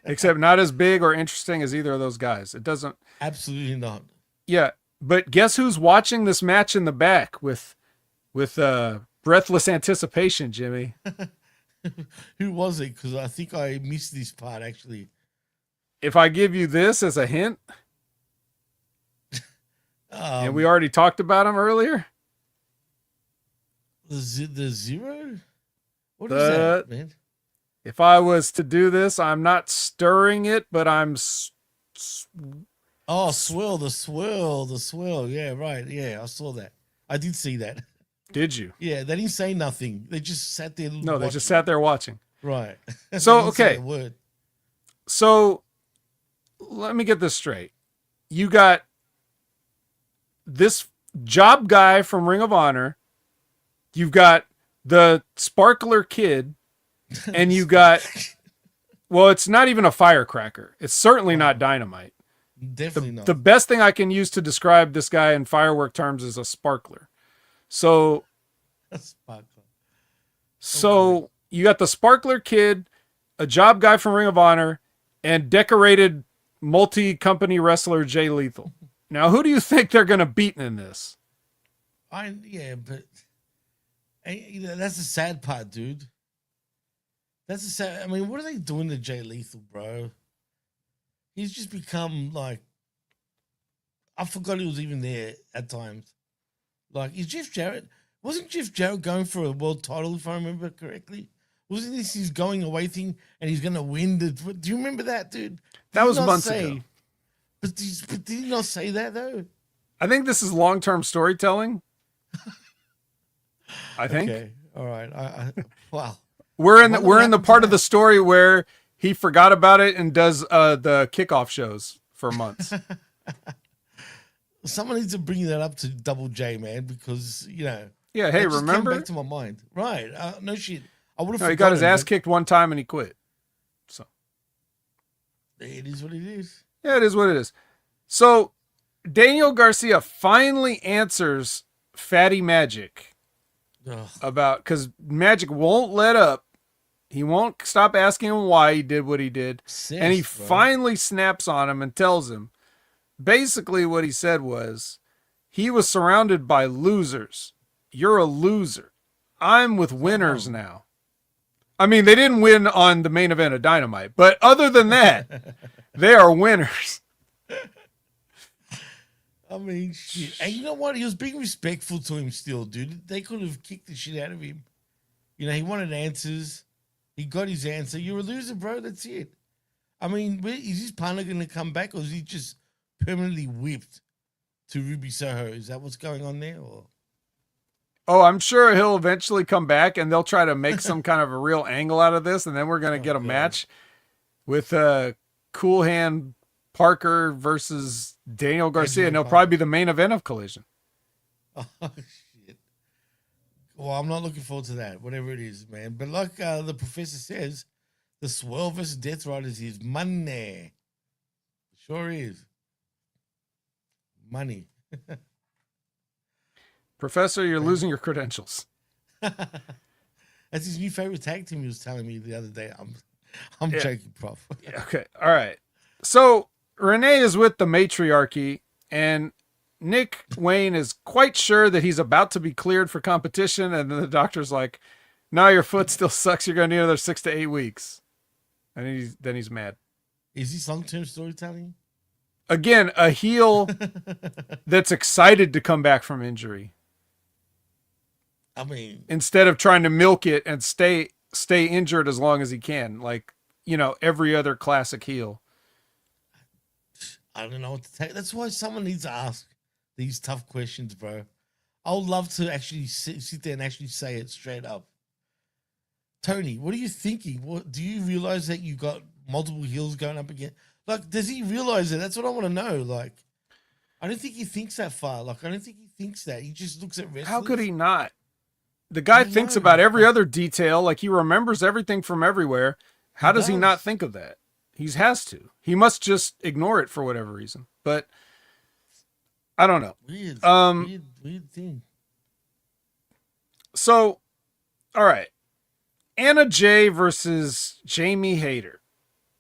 Except not as big or interesting as either of those guys. It doesn't. Absolutely not. Yeah, but guess who's watching this match in the back with breathless anticipation, Jimmy? Who was it? Because I think I missed this part, actually. If I give you this as a hint, and we already talked about him earlier. The Zero? What is that, man? If I was to do this, I'm not stirring it, but I'm... Swirl, the swirl. Yeah, right. Yeah, I saw that. I did see that. Did you? Yeah, they didn't say nothing. They just sat there. No, they just sat there watching. Right. So, okay. So, let me get this straight. You got this job guy from Ring of Honor. You've got the Sparkler Kid. And you got, well, it's not even a firecracker. It's certainly not Dynamite. Definitely not. The best thing I can use to describe this guy in firework terms is a sparkler. So, you got the Sparkler Kid, a job guy from Ring of Honor, and decorated multi-company wrestler Jay Lethal. Now, who do you think they're going to beat in this? But that's the sad part, dude. That's the sad. I mean, what are they doing to Jay Lethal, bro? He's just become like, I forgot he was even there at times. Like, wasn't Jeff Jarrett going for a world title, if I remember correctly? Wasn't this his going away thing and he's going to win? Do you remember that, dude? That was months ago. But did he not say that, though? I think this is long-term storytelling. I think. Okay. All right. Wow. We're in the part of the story where he forgot about it and does the kickoff shows for months. Someone needs to bring that up to Double J, man, because Yeah. Hey, remember? Came back to my mind. Right. No shit. I would have. No, he got his ass kicked one time and he quit. So it is what it is. Yeah, it is what it is. So Daniel Garcia finally answers Fatty Magic because Magic won't let up. He won't stop asking him why he did what he did. And he finally snaps on him and tells him, basically what he said was, he was surrounded by losers. You're a loser. I'm with winners now. I mean, they didn't win on the main event of Dynamite, but other than that, they are winners. I mean, shit. And you know what? He was being respectful to him still, dude. They could have kicked the shit out of him. You know, he wanted answers. He got his answer. You're a loser, bro. That's it. I mean, is his partner going to come back or is he just permanently whipped to Ruby Soho? Is that what's going on there? Or? Oh, I'm sure he'll eventually come back and they'll try to make some kind of a real angle out of this. And then we're going to get a match with Cool Hand Parker versus Daniel Garcia. And it'll probably be the main event of Collision. Oh, shit. Well, I'm not looking forward to that, whatever it is, man. But like the professor says, the Swirl versus Death Riders is money. Sure is. Money. Professor, you're losing your credentials. That's his new favorite tag team he was telling me the other day. I'm joking, Prof. Okay. All right. So Renee is with the matriarchy, and Nick Wayne is quite sure that he's about to be cleared for competition. And then the doctor's like, no, your foot still sucks. You're going to need another 6 to 8 weeks. And then he's mad. Is this long-term storytelling? Again, a heel that's excited to come back from injury. I mean, instead of trying to milk it and stay injured as long as he can, like, you know, every other classic heel. I don't know what to take. That's why someone needs to ask these tough questions, bro. I would love to actually sit there and actually say it straight up. Tony, what are you thinking? What do you realize that you got multiple heels going up again? Like, does he realize it? That's what I want to know. Like, I don't think he thinks that far. Like, I don't think he thinks that. He just looks at wrestlers. How could he not? The guy thinks about every other detail. Like, he remembers everything from everywhere. How does he not think of that? He has to. He must just ignore it for whatever reason. But I don't know. Weird thing. So, all right. Anna Jay versus Jamie Hayter.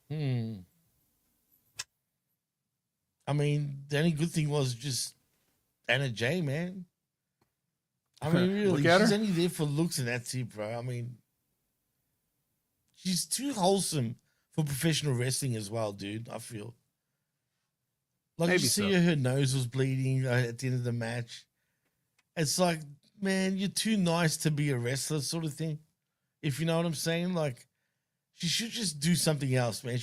I mean, the only good thing was just Anna Jay, man. I mean, really, she's only there for looks and that's it, bro. I mean, she's too wholesome for professional wrestling as well, dude, I feel. Like, maybe you see her nose was bleeding at the end of the match. It's like, man, you're too nice to be a wrestler sort of thing. If you know what I'm saying. Like, she should just do something else, man.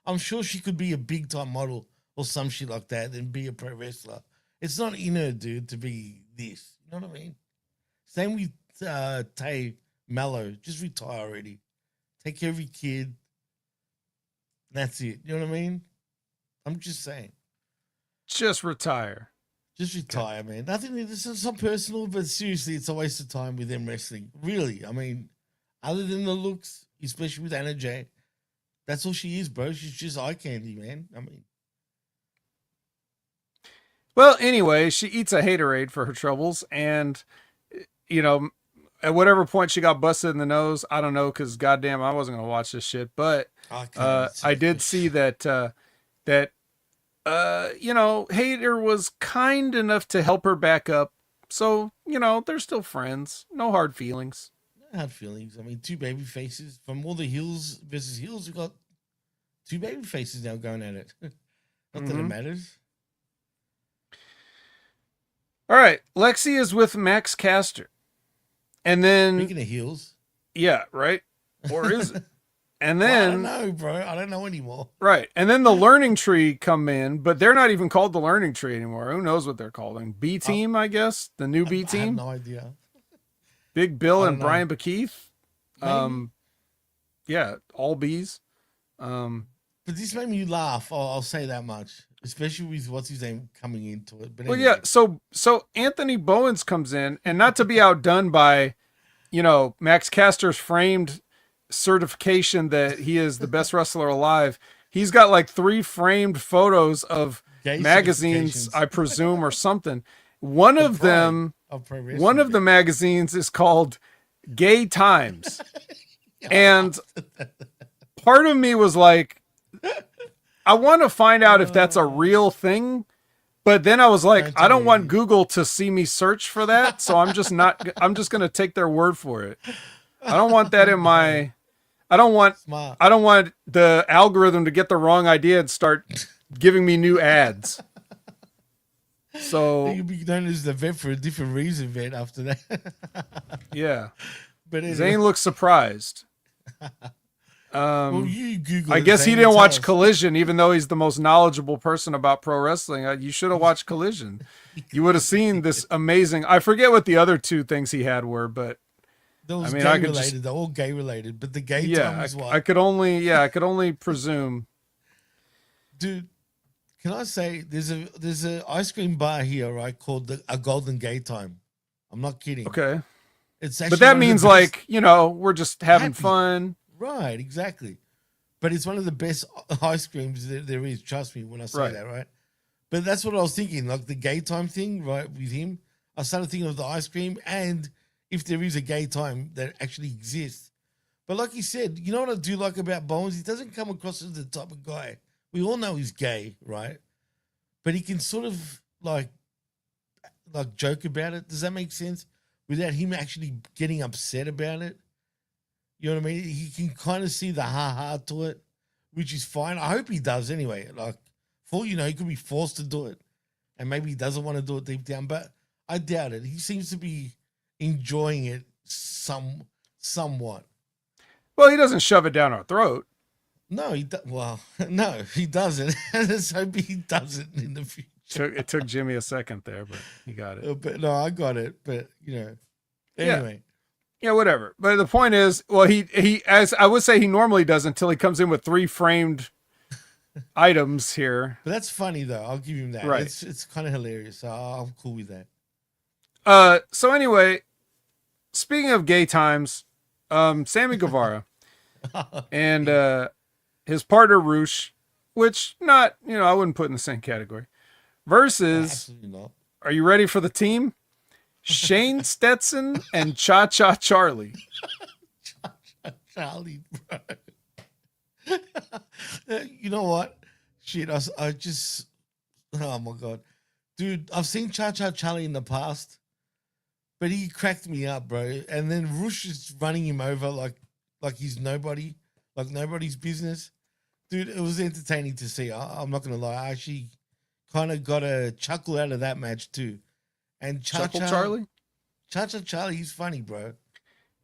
I'm sure she could be a big time model or some shit like that and be a pro wrestler. It's not in her, dude, to be this. You know what I mean? Same with Tay Mello. Just retire already. Take care of your kid. That's it. You know what I mean? I'm just saying. Just retire. Just retire, man. Nothing. This is not personal, but seriously, it's a waste of time with them wrestling. Really. I mean, other than the looks, especially with Anna Jay, that's all she is, bro. She's just eye candy, man. I mean. Well, anyway, she eats a haterade for her troubles, and, you know, at whatever point she got busted in the nose, I don't know, because goddamn, I wasn't going to watch this shit, but I did see that, you know, Hayter was kind enough to help her back up, so, you know, they're still friends. No hard feelings. No hard feelings. I mean, two baby faces. From all the heels versus heels, we've got two baby faces now going at it. Not that it matters. All right, Lexi is with Max Caster. And then... Speaking of heels. Yeah, right? Or is it? And I then, don't know, bro. I don't know anymore. right. And then the learning tree come in, but they're not even called the learning tree anymore. Who knows what they're calling? B team, I guess. The new B I have team. no idea. Big Bill I and don't know. Brian Bakeith. Maybe. Yeah, all B's. But this made me laugh. I'll say that much, especially with what's his name coming into it. But Well, anyway. yeah. So Anthony Bowens comes in, and not to be outdone by, Max Caster's framed certification that he is the best wrestler alive. He's got like 3 framed photos of Gay magazines, certifications. I presume, or something. One of them, Of pro one of the wrestling. magazines is called Gay Times, and part of me was like, I want to find out if that's a real thing. But then I was like, I don't want Google to see me search for that. So I'm just going to take their word for it. I don't want that in my, I don't want Smart. the algorithm to get the wrong idea and start giving me new ads. So You'll be known as the vet for a different reason, vet, after that. yeah, But anyway, Zane looks surprised. well, you Google I it, guess he Zane, didn't and watch tell us. Collision, even though he's the most knowledgeable person about pro wrestling. You should have watched Collision. You would have seen this amazing. I forget what the other 2 things he had were, but That was I mean, gay I could related. just- They're all gay related. But the gay time yeah, was what? I could only presume. Dude, can I say there's a ice cream bar here, right, called a Golden Gay Time. I'm not kidding. Okay, It's but actually that one of the means best- like we're just having Happy. fun. right, exactly. But it's one of the best ice creams that there is. Trust me when I say Right. that, right? But that's what I was thinking, like the gay time thing, right? With him, I started thinking of the ice cream, and if there is a gay time that actually exists. But like you said, you know what I do like about Bones? He doesn't come across as the type of guy. We all know he's gay, right? But he can sort of like joke about it. Does that make sense? Without him actually getting upset about it. You know what I mean? He can kind of see the ha-ha to it, which is fine. I hope he does anyway. Like, for all you know, he could be forced to do it. And maybe he doesn't want to do it deep down, but I doubt it. He seems to be enjoying it somewhat. Well, he doesn't shove it down our throat. No, no, he doesn't. Let's hope he doesn't in the future. It took Jimmy a second there, but he got it. But no, I got it. But anyway. Yeah, whatever. But the point is, well, he as I would say he normally does until he comes in with 3 framed items here. But that's funny though. I'll give him that. Right. It's kind of hilarious. So I'm cool with that. So anyway, speaking of gay times, Sammy Guevara and his partner Roosh, which not, I wouldn't put in the same category, versus, Absolutely not. are you ready for the team? Shane Stetson and Cha Cha Charlie. Charlie, bro. You know what? Shit, I just, oh my God. Dude, I've seen Cha Cha Charlie in the past, but he cracked me up, bro. And then Roosh is running him over like he's nobody, like nobody's business. Dude, it was entertaining to see. I'm not going to lie. I actually kind of got a chuckle out of that match too. And Cha Chuckle Cha Charlie? Charlie, he's funny, bro.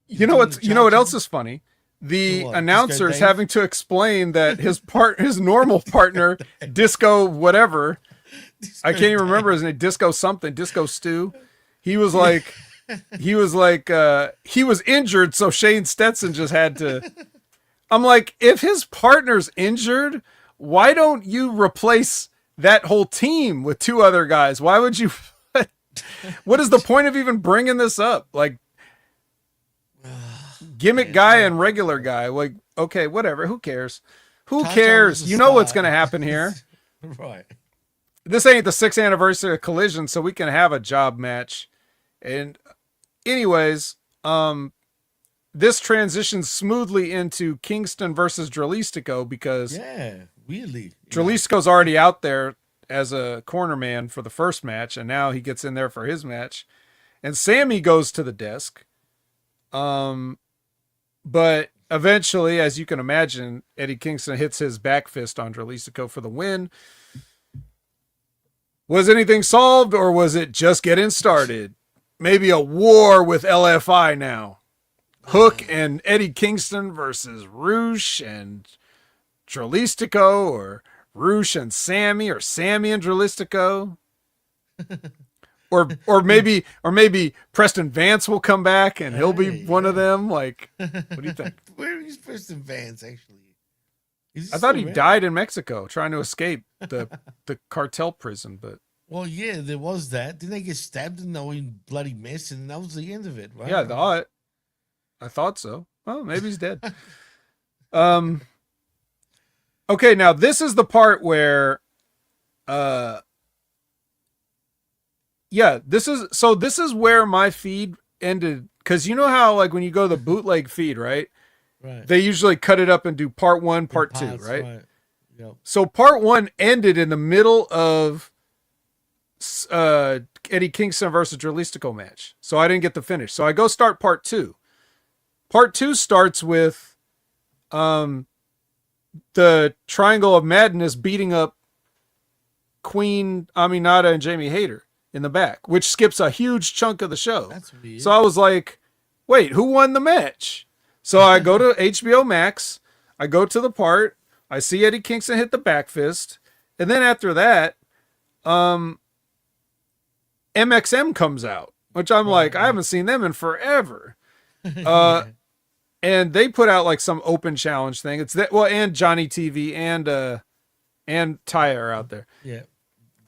You know what else is funny? The What, announcers Disco Dave? having to explain that his normal partner, Disco whatever, I can't even remember his name, Disco something, Disco Stew. He was injured, so Shane Stetson just had to. I'm like, if his partner's injured, why don't you replace that whole team with 2 other guys? Why would you? What is the point of even bringing this up? Like, gimmick guy and regular guy. Like, okay, whatever. Who cares? Who Cha-Cha cares? was a You know what's star. going to happen here. Right. This ain't the 6th anniversary of Collision, so we can have a job match. And anyways, this transitions smoothly into Kingston versus Dralistico because Yeah, weirdly. Dralistico's already out there as a corner man for the first match, and now he gets in there for his match. And Sammy goes to the desk. But eventually, as you can imagine, Eddie Kingston hits his back fist on Dralistico for the win. Was anything solved, or was it just getting started? Maybe a war with LFI now. Hook and Eddie Kingston versus Roosh and Drolistico, or Roosh and Sammy, or Sammy and Drolistico. Or maybe Preston Vance will come back and he'll be one of them. Like, what do you think? Where is Preston Vance actually? I thought he died in Mexico trying to escape the cartel prison, but well, yeah, there was that. Didn't they get stabbed and they were in bloody mess, and that was the end of it, right? yeah, I thought so. Well, maybe he's dead. Okay, now this is the part where this is where my feed ended, because you know how, like, when you go to the bootleg feed, right? Right. They usually cut it up and do part 1, part 2, right? Yep. So part 1 ended in the middle of Eddie Kingston versus Drolistico match. So I didn't get to finish. So I go start part 2. Part 2 starts with the Triangle of Madness beating up Queen Aminata and Jamie Hayter in the back, which skips a huge chunk of the show. That's weird. So I was like, wait, who won the match? So I go to HBO Max, I go to the part, I see Eddie Kingston hit the back fist, and then after that, MXM comes out, which I'm like, I haven't seen them in forever. And they put out like some open challenge thing. It's that, well, and Johnny TV and Taya are out there. Yeah.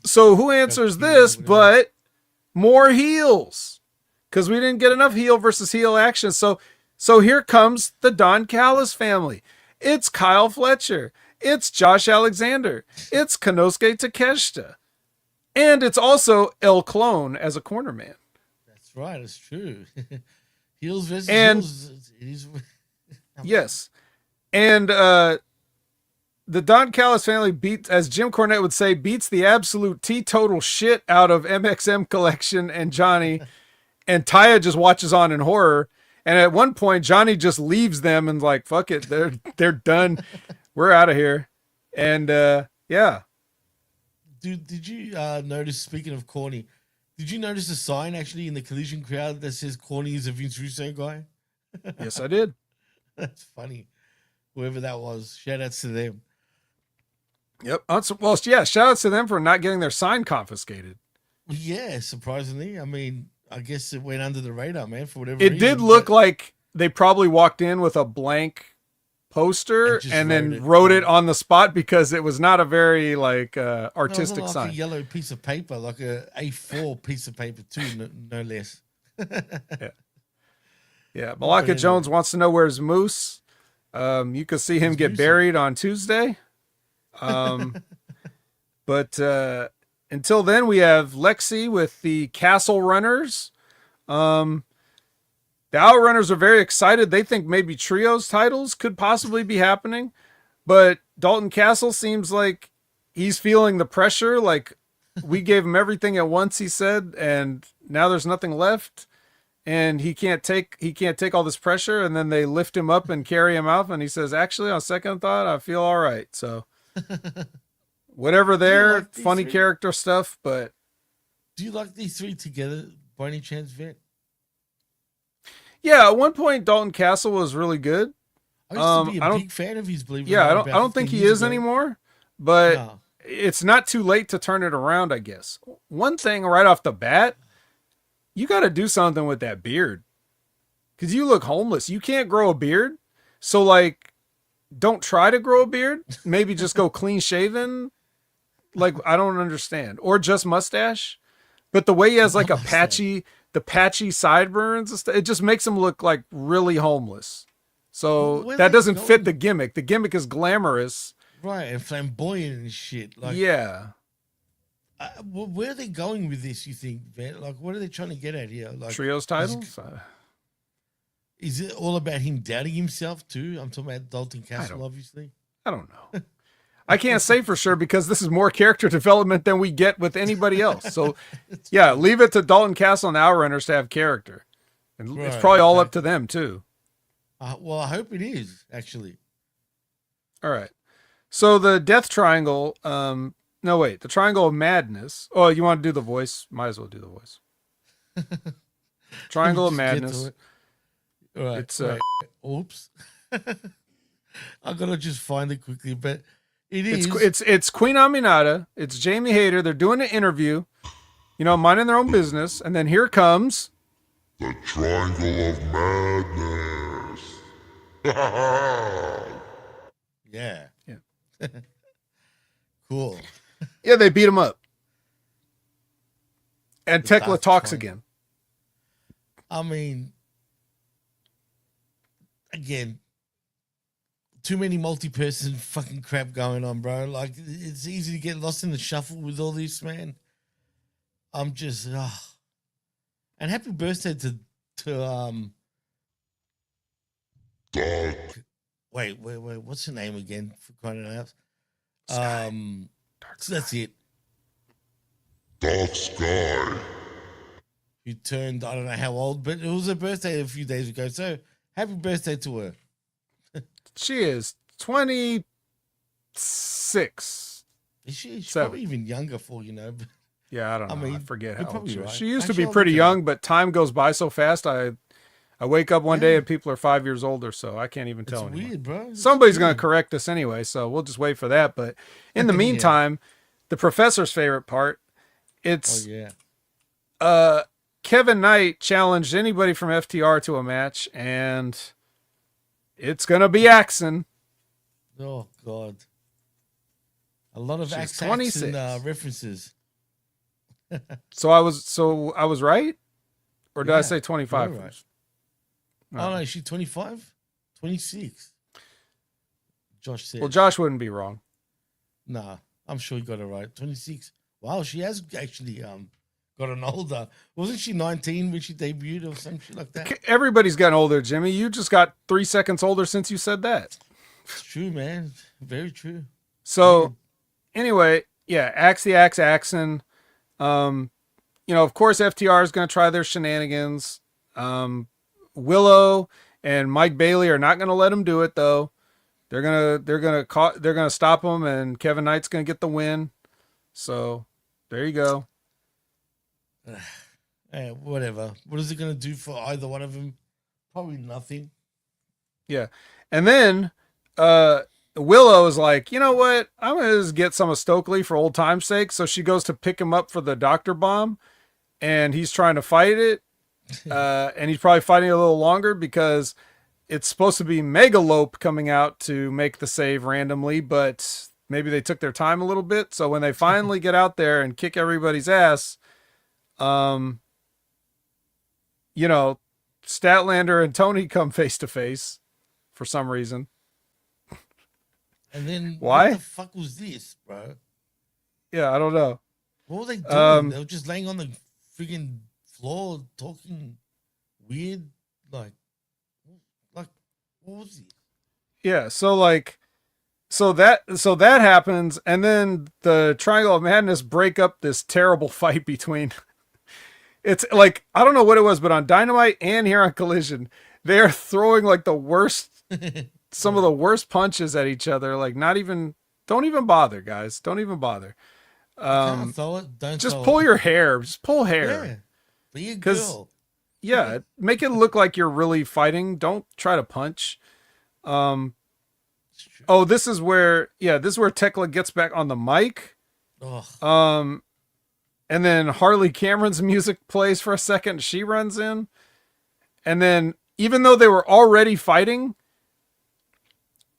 So who answers this but more heels? Because we didn't get enough heel versus heel action. So here comes the Don Callis family. It's Kyle Fletcher. It's Josh Alexander. It's Konosuke Takeshita. And it's also El Clone as a corner man. That's right. It's true. Heels versus heels. Yes. And the Don Callis family beats, as Jim Cornette would say, beats the absolute teetotal shit out of MXM Collection and Johnny. And Taya just watches on in horror. And at one point, Johnny just leaves them and like, fuck it. They're done. We're out of here. And yeah. Dude, did you notice, speaking of corny, did you notice a sign actually in the Collision crowd that says corny is a Vince Russo guy? Yes, I did. That's funny. Whoever that was, shout outs to them. Yep. Well, yeah, shout outs to them for not getting their sign confiscated. Yeah, surprisingly. I mean, I guess it went under the radar, man, for whatever reason. It did look like they probably walked in with a blank poster and then wrote it on the spot, because it was not a very like artistic sign. A yellow piece of paper, like a A4 piece of paper too, no less. Yeah. Malaka Jones wants to know where's Moose. You could see him get buried on Tuesday. But until then, we have Lexi with the Castle Runners. The Outrunners are very excited. They think maybe trios titles could possibly be happening, but Dalton Castle seems like he's feeling the pressure. Like, we gave him everything at once, he said, and now there's nothing left, and he can't take all this pressure. And then they lift him up and carry him out, and he says, actually, on second thought, I feel all right. So whatever there, funny character stuff. But do you like these three together by any chance, Vet? Yeah, at one point Dalton Castle was really good. I used to be a big fan of his. I don't think he is anymore, but it's not too late to turn it around, I guess. One thing right off the bat, you got to do something with that beard, because you look homeless. You can't grow a beard, so like, don't try to grow a beard. Maybe just go clean shaven. Like, I don't understand, or just mustache. But the way he has like the patchy sideburns and stuff, it just makes him look like really homeless. So that doesn't fit the gimmick. The gimmick is glamorous. Right, and flamboyant and shit. Like, yeah. Where are they going with this, you think, Vet? Like, what are they trying to get at here? Like, trios titles? Is it all about him doubting himself too? I'm talking about Dalton Castle, obviously. I don't know. I can't say for sure, because this is more character development than we get with anybody else. So, yeah, leave it to Dalton Castle and Outrunners to have character. And it's probably all up to them, too. Well, I hope it is, actually. All right. So the Death Triangle, the Triangle of Madness. Oh, you want to do the voice? Might as well do the voice. Triangle of Madness. Right. It's wait. Oops. I'm gonna just find it quickly, but it's Queen Aminata. It's Jamie Hayter. They're doing an interview, minding their own business, and then here comes the Triangle of Madness. yeah. Yeah. Cool. Yeah, they beat him up. And The Tekla Dark talks Triangle. again. I mean, again, too many multi-person fucking crap going on, bro. Like, it's easy to get lost in the shuffle with all this, man. I'm just, and happy birthday to Dark, wait, what's her name again? For crying out Sky. loud. Dark So that's it. Dark Sky. Who turned, I don't know how old, but it was her birthday a few days ago. So happy birthday to her. She is 26. Is she? She's Seven. probably even younger for, but Yeah, I don't know. I I mean, forget you're how old probably she is. right. She used to Actually, be I'll pretty look it up. young, but time goes by so fast. I wake up one day Yeah. and people are 5 years older, so I can't even It's tell anymore. weird, bro. It's Somebody's going weird. to correct us anyway, so we'll just wait for that. But in the Yeah. meantime, the professor's favorite part, Oh, it's yeah. Kevin Knight challenged anybody from FTR to a match, and it's going to be Axon. Oh, God. A lot of She's acts 26. and references. So I was right? Or did I Yeah, say 25 you're right. first? Oh, no, is she 25? 26. Josh said. Well, Josh wouldn't be wrong. Nah, I'm sure he got it right. 26. Wow, she has actually gotten older. Wasn't she 19 when she debuted or some shit like that? Everybody's gotten older, Jimmy. You just got 3 seconds older since you said that. It's true, man. Very true. So anyway, yeah, Axon. Of course FTR is going to try their shenanigans. Willow and Mike Bailey are not going to let him do it though. They're going to stop him, and Kevin Knight's going to get the win. So there you go. Whatever. What is it going to do for either one of them? Probably nothing. Yeah. And then Willow is like, you know what? I'm going to just get some of Stokely for old time's sake. So she goes to pick him up for the Dr. Bomb, and he's trying to fight it. And he's probably fighting a little longer because it's supposed to be Megalope coming out to make the save randomly, but maybe they took their time a little bit. So when they finally get out there and kick everybody's ass, Statlander and Tony come face to face for some reason. And then Why? What the fuck was this, bro? Yeah, I don't know. What were they doing? They were just laying on the freaking floor talking weird. Like what was it? Yeah, so that happens, and then the Triangle of Madness break up this terrible fight between. It's like, I don't know what it was, but on Dynamite and here on Collision, they're throwing like the worst, some of the worst punches at each other. Like, don't even bother, guys. Don't even bother. Can't throw it. Don't Just throw pull it. your hair. Just pull hair. Yeah. Be a 'Cause- girl. Yeah, make it look like you're really fighting. Don't try to punch. It's true. Oh, this is where Tekla gets back on the mic. Ugh. And then Harley Cameron's music plays for a second. She runs in. And then, even though they were already fighting,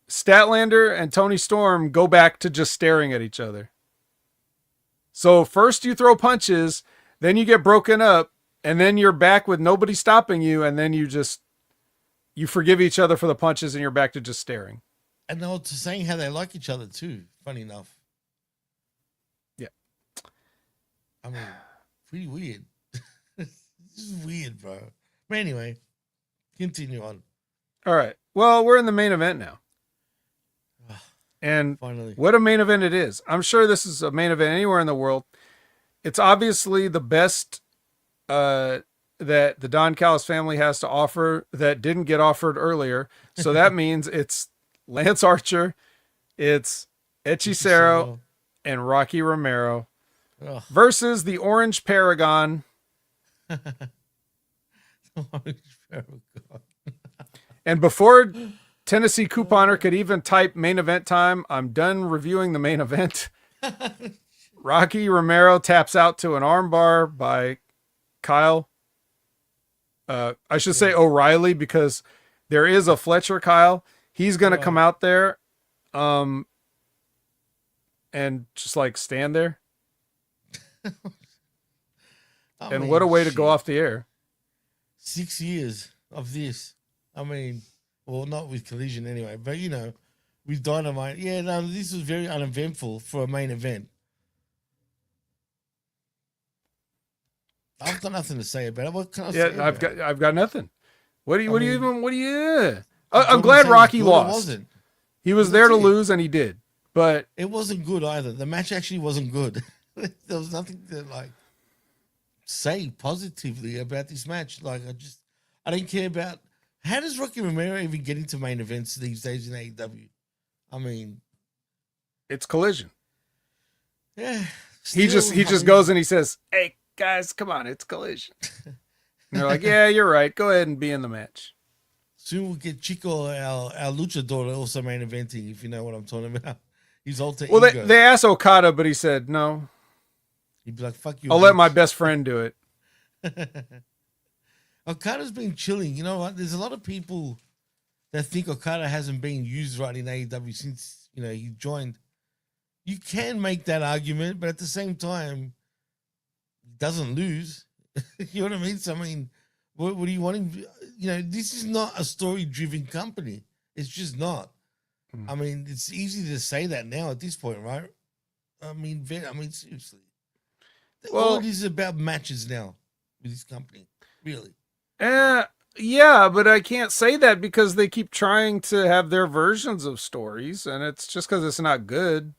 Statlander and Tony Storm go back to just staring at each other. So first you throw punches, then you get broken up, and then you're back with nobody stopping you, and then you forgive each other for the punches, and you're back to just staring. And they were saying how they like each other too. Funny enough. Yeah. I mean, pretty weird. This is weird, bro. But anyway, continue on. All right. Well, we're in the main event now. And Finally. what a main event it is. I'm sure this is a main event anywhere in the world. It's obviously the best that the Don Callis family has to offer that didn't get offered earlier. So that means it's Lance Archer, it's Hechicero, and Rocky Romero Ugh. versus the Orange Paragon. Orange Paragon. And before Tennessee Couponer could even type main event time, I'm done reviewing the main event. Rocky Romero taps out to an armbar by Kyle. I should say O'Reilly, because there is a Fletcher Kyle. He's going to come out there and just like stand there. And what a way to go off the air. 6 years of this. I mean, well, not with Collision anyway, but you know, with Dynamite. Yeah, no, this was very uneventful for a main event. I've got nothing to say about it. What can I say? Yeah, I've got nothing. I'm glad Rocky lost. He was there to lose, and he did. But it wasn't good either. The match actually wasn't good. There was nothing to like say positively about this match. Like I don't care about how does Rocky Romero even get into main events these days in AEW? I mean, it's Collision. Yeah. He just goes and he says, "Hey guys, come on, it's Collision." And they're like, "Yeah, you're right. Go ahead and be in the match." Soon we'll get Chico, our luchador, also main eventing, if you know what I'm talking about. He's alter ego. Well, they asked Okada, but he said no. He'd be like, "Fuck you." I'll let my best friend do it. Okada's been chilling. You know what? There's a lot of people that think Okada hasn't been used right in AEW since, you know, he joined. You can make that argument, but at the same time, he doesn't lose. You know what I mean? So, I mean, what do you want him? You know, this is not a story-driven company. It's just not. I mean, it's easy to say that now at this point, right? I mean, seriously. Well, all it is about matches now with this company, really. Yeah, but I can't say that because they keep trying to have their versions of stories, and it's just because it's not good.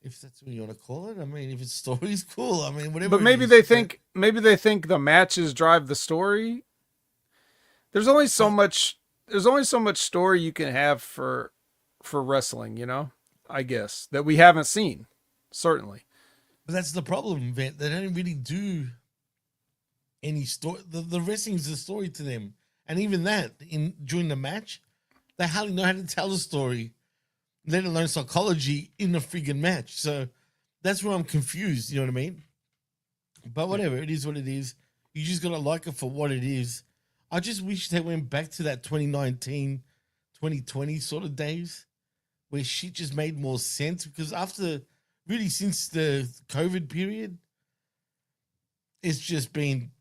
If that's what you want to call it, I mean, if it's stories, cool. I mean, whatever. But maybe they think the matches drive the story. There's only so much story you can have for wrestling, you know. I guess that we haven't seen, certainly. But that's the problem, Vet. They don't really do any story. The wrestling is the story to them, and even that during the match, they hardly know how to tell a story, let alone psychology in a friggin' match. So that's where I'm confused. You know what I mean? But whatever, it is what it is. You just gotta like it for what it is. I just wish they went back to that 2019, 2020 sort of days where shit just made more sense, because after really since the COVID period, it's just been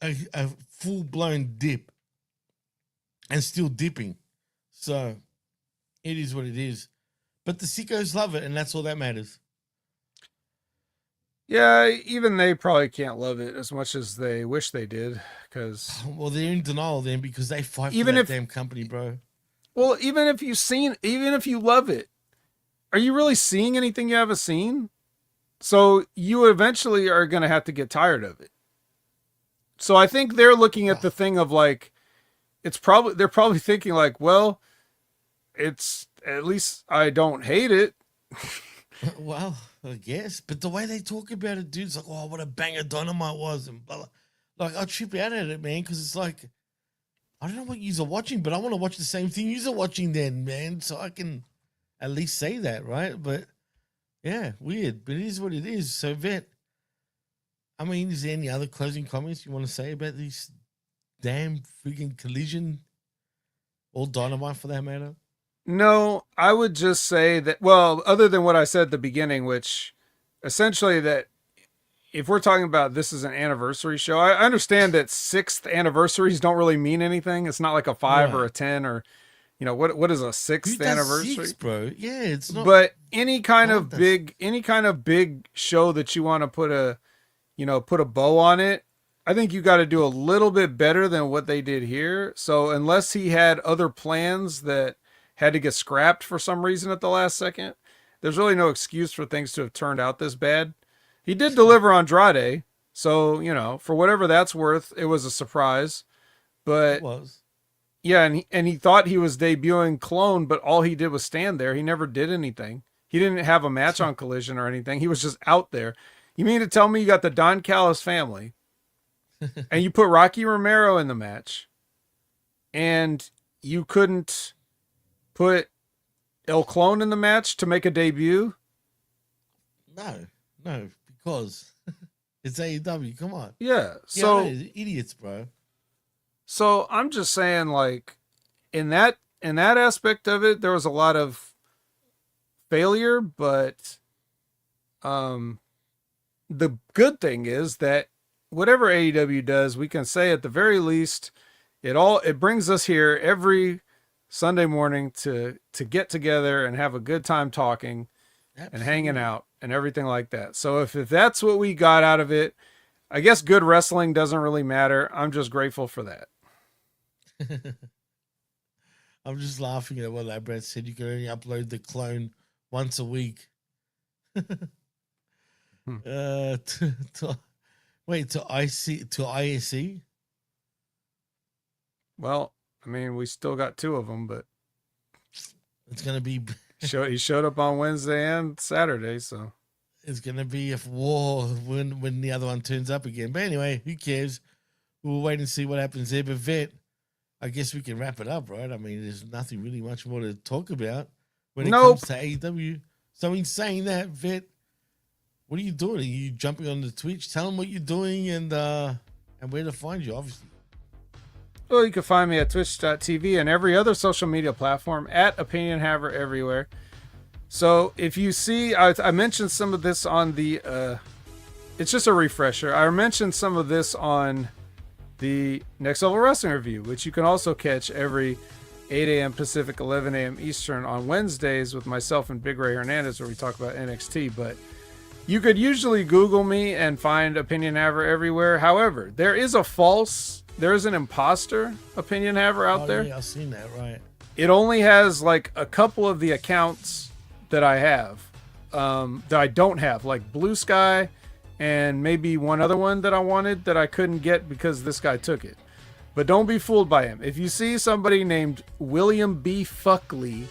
a full-blown dip and still dipping. So it is what it is. But the sickos love it, and that's all that matters. Yeah, even they probably can't love it as much as they wish they did, because... Well, they're in denial then because they fight for that damn company, bro. Well, even if you love it, are you really seeing anything you haven't seen? So you eventually are going to have to get tired of it. So I think they're looking at the thing of like, they're probably thinking like, well, it's at least I don't hate it. Well, I guess, but the way they talk about it, dude, it's like, oh, what a banger Dynamite was, and blah, blah. Like I trip out at it, man, because it's like, I don't know what you're watching, but I want to watch the same thing you're watching, then, man, so I can at least say that, right? But yeah, weird, but it is what it is. So, Vet, I mean, is there any other closing comments you want to say about this damn freaking Collision or Dynamite for that matter? No, I would just say that, well, other than what I said at the beginning, which essentially that if we're talking about this is an anniversary show, I understand that 6th anniversaries don't really mean anything. It's not like a 5 or a 10 or, you know, what is a 6th anniversary, 6, bro? Yeah, it's not. But any kind of big show that you want to put a bow on it, I think you got to do a little bit better than what they did here. So unless he had other plans that had to get scrapped for some reason at the last second, there's really no excuse for things to have turned out this bad. He did deliver Andrade, so, you know, for whatever that's worth, it was a surprise. But it was. Yeah, and he thought he was debuting Clone, but all he did was stand there. He never did anything. He didn't have a match on Collision or anything. He was just out there. You mean to tell me you got the Don Callis family and you put Rocky Romero in the match and you couldn't put El Clone in the match to make a debut? No, because it's AEW. Come on. Yeah. Yeah, So idiots, bro. So I'm just saying, like, in that aspect of it, there was a lot of failure, but the good thing is that whatever AEW does, we can say at the very least, it brings us here every Sunday morning to get together and have a good time talking and hanging out and everything like that. So if that's what we got out of it, I guess good wrestling doesn't really matter. I'm just grateful for that. I'm just laughing at what that Brett said. You can only upload the clone once a week. To ISE? Well, I mean, we still got two of them, but it's gonna be. He showed up on Wednesday and Saturday, so it's gonna be a war when the other one turns up again. But anyway, who cares? We'll wait and see what happens there. But Vet, I guess we can wrap it up, right? I mean, there's nothing really much more to talk about when it comes to AEW. So in saying that, Vet, what are you doing? Are you jumping on the Twitch? Tell them what you're doing and where to find you, obviously. Well, you can find me at twitch.tv and every other social media platform at Opinion Haver everywhere. So if you see, I mentioned some of this on the, it's just a refresher. I mentioned some of this on the Next Level Wrestling Review, which you can also catch every 8 a.m. Pacific, 11 a.m. Eastern on Wednesdays with myself and Big Ray Hernandez, where we talk about NXT. But you could usually Google me and find Opinion Haver everywhere. However, there is an imposter Opinion Haver out there. Yeah, I've seen that, right. It only has like a couple of the accounts that I have, that I don't have, like Blue Sky and maybe one other one that I wanted that I couldn't get because this guy took it. But don't be fooled by him. If you see somebody named William B. Fuckley,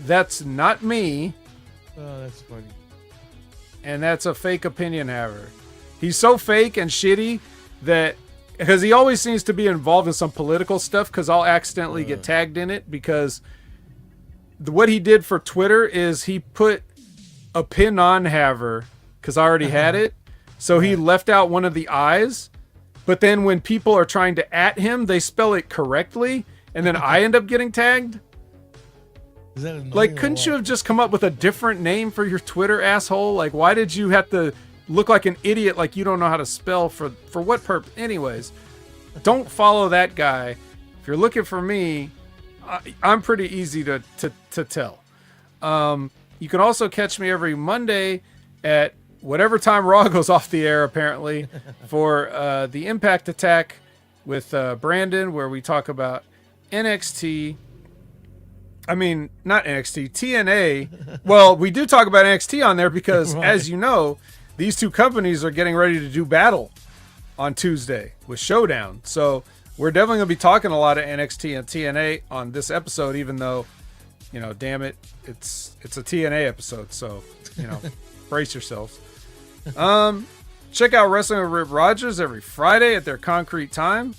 that's not me. Oh, that's funny. And that's a fake Opinion Haver. He's so fake and shitty that, because he always seems to be involved in some political stuff, because I'll accidentally get tagged in it, because what he did for Twitter is he put a pin on Haver, because I already had it, so he left out one of the I's, but then when people are trying to at him, they spell it correctly, and then I end up getting tagged. Is that annoying? Like, couldn't you have just come up with a different name for your Twitter, asshole? Like, why did you have to look like an idiot, like you don't know how to spell for what purpose? Anyways, don't follow that guy. If you're looking for me, I'm pretty easy to tell. You can also catch me every Monday at whatever time Raw goes off the air, apparently, for the Impact Attack with Brandon, where we talk about NXT. I mean, not NXT, TNA. Well, we do talk about NXT on there because, as you know, these two companies are getting ready to do battle on Tuesday with Showdown. So we're definitely going to be talking a lot of NXT and TNA on this episode, even though, you know, damn it, it's a TNA episode. So, you know, brace yourselves. Check out Wrestling with Rip Rogers every Friday at their concrete time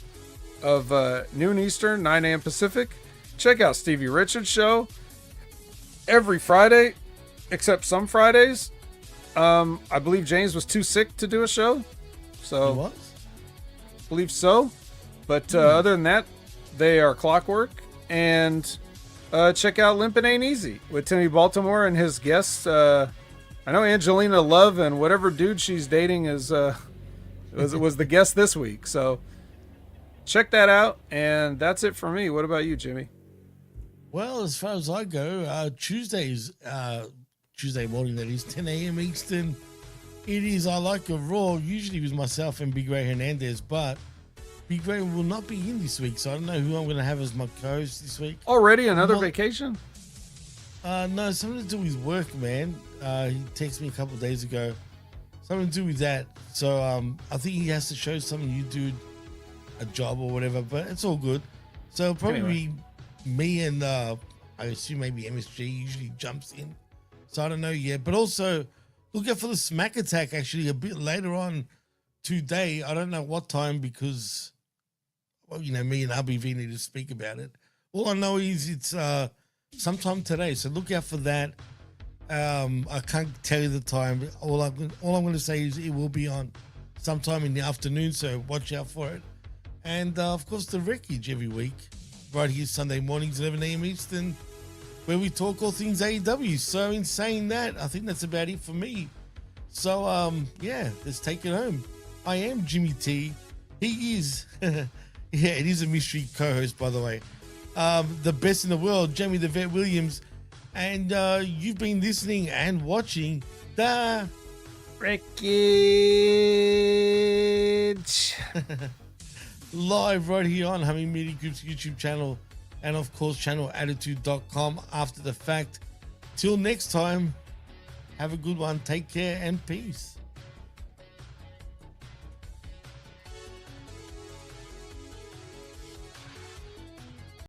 of noon Eastern, 9 a.m. Pacific. Check out Stevie Richards' show every Friday, except some Fridays. I believe James was too sick to do a show. So, He was? believe so. But other than that, they are clockwork. And check out Limpin' Ain't Easy with Timmy Baltimore and his guests. I know Angelina Love and whatever dude she's dating is was the guest this week. So check that out. And that's it for me. What about you, Jimmy? Well, as far as I go, Tuesday morning, that is 10 a.m. Eastern. It is I Like a Raw, usually with myself and Big Ray Hernandez, but Big Ray will not be in this week, so I don't know who I'm going to have as my co-host this week. Already another vacation? No, something to do with work, man. He texted me a couple of days ago. Something to do with that. So I think he has to show something you do, a job or whatever, but it's all good. So it'll probably be me and I assume maybe MSG usually jumps in. So I don't know yet. But also look out for the Smack Attack actually a bit later on today. I don't know what time because well, me and RBV need to speak about it. All I know is it's sometime today, so look out for that. I can't tell you the time. But all I'm going to say is it will be on sometime in the afternoon, so watch out for it. And of course, the Wreckage every week, right here Sunday mornings, 11 a.m. Eastern, where we talk all things AEW. So in saying that, I think that's about it for me. So yeah, let's take it home. I am Jimmy T. He is, yeah, it is a mystery co-host, by the way. The best in the world, Jamie the Vet Williams. And you've been listening and watching the Wreckage. Live right here on Humming Media Group's YouTube channel and of course channelattitude.com after the fact. Till next time, have a good one, take care and peace.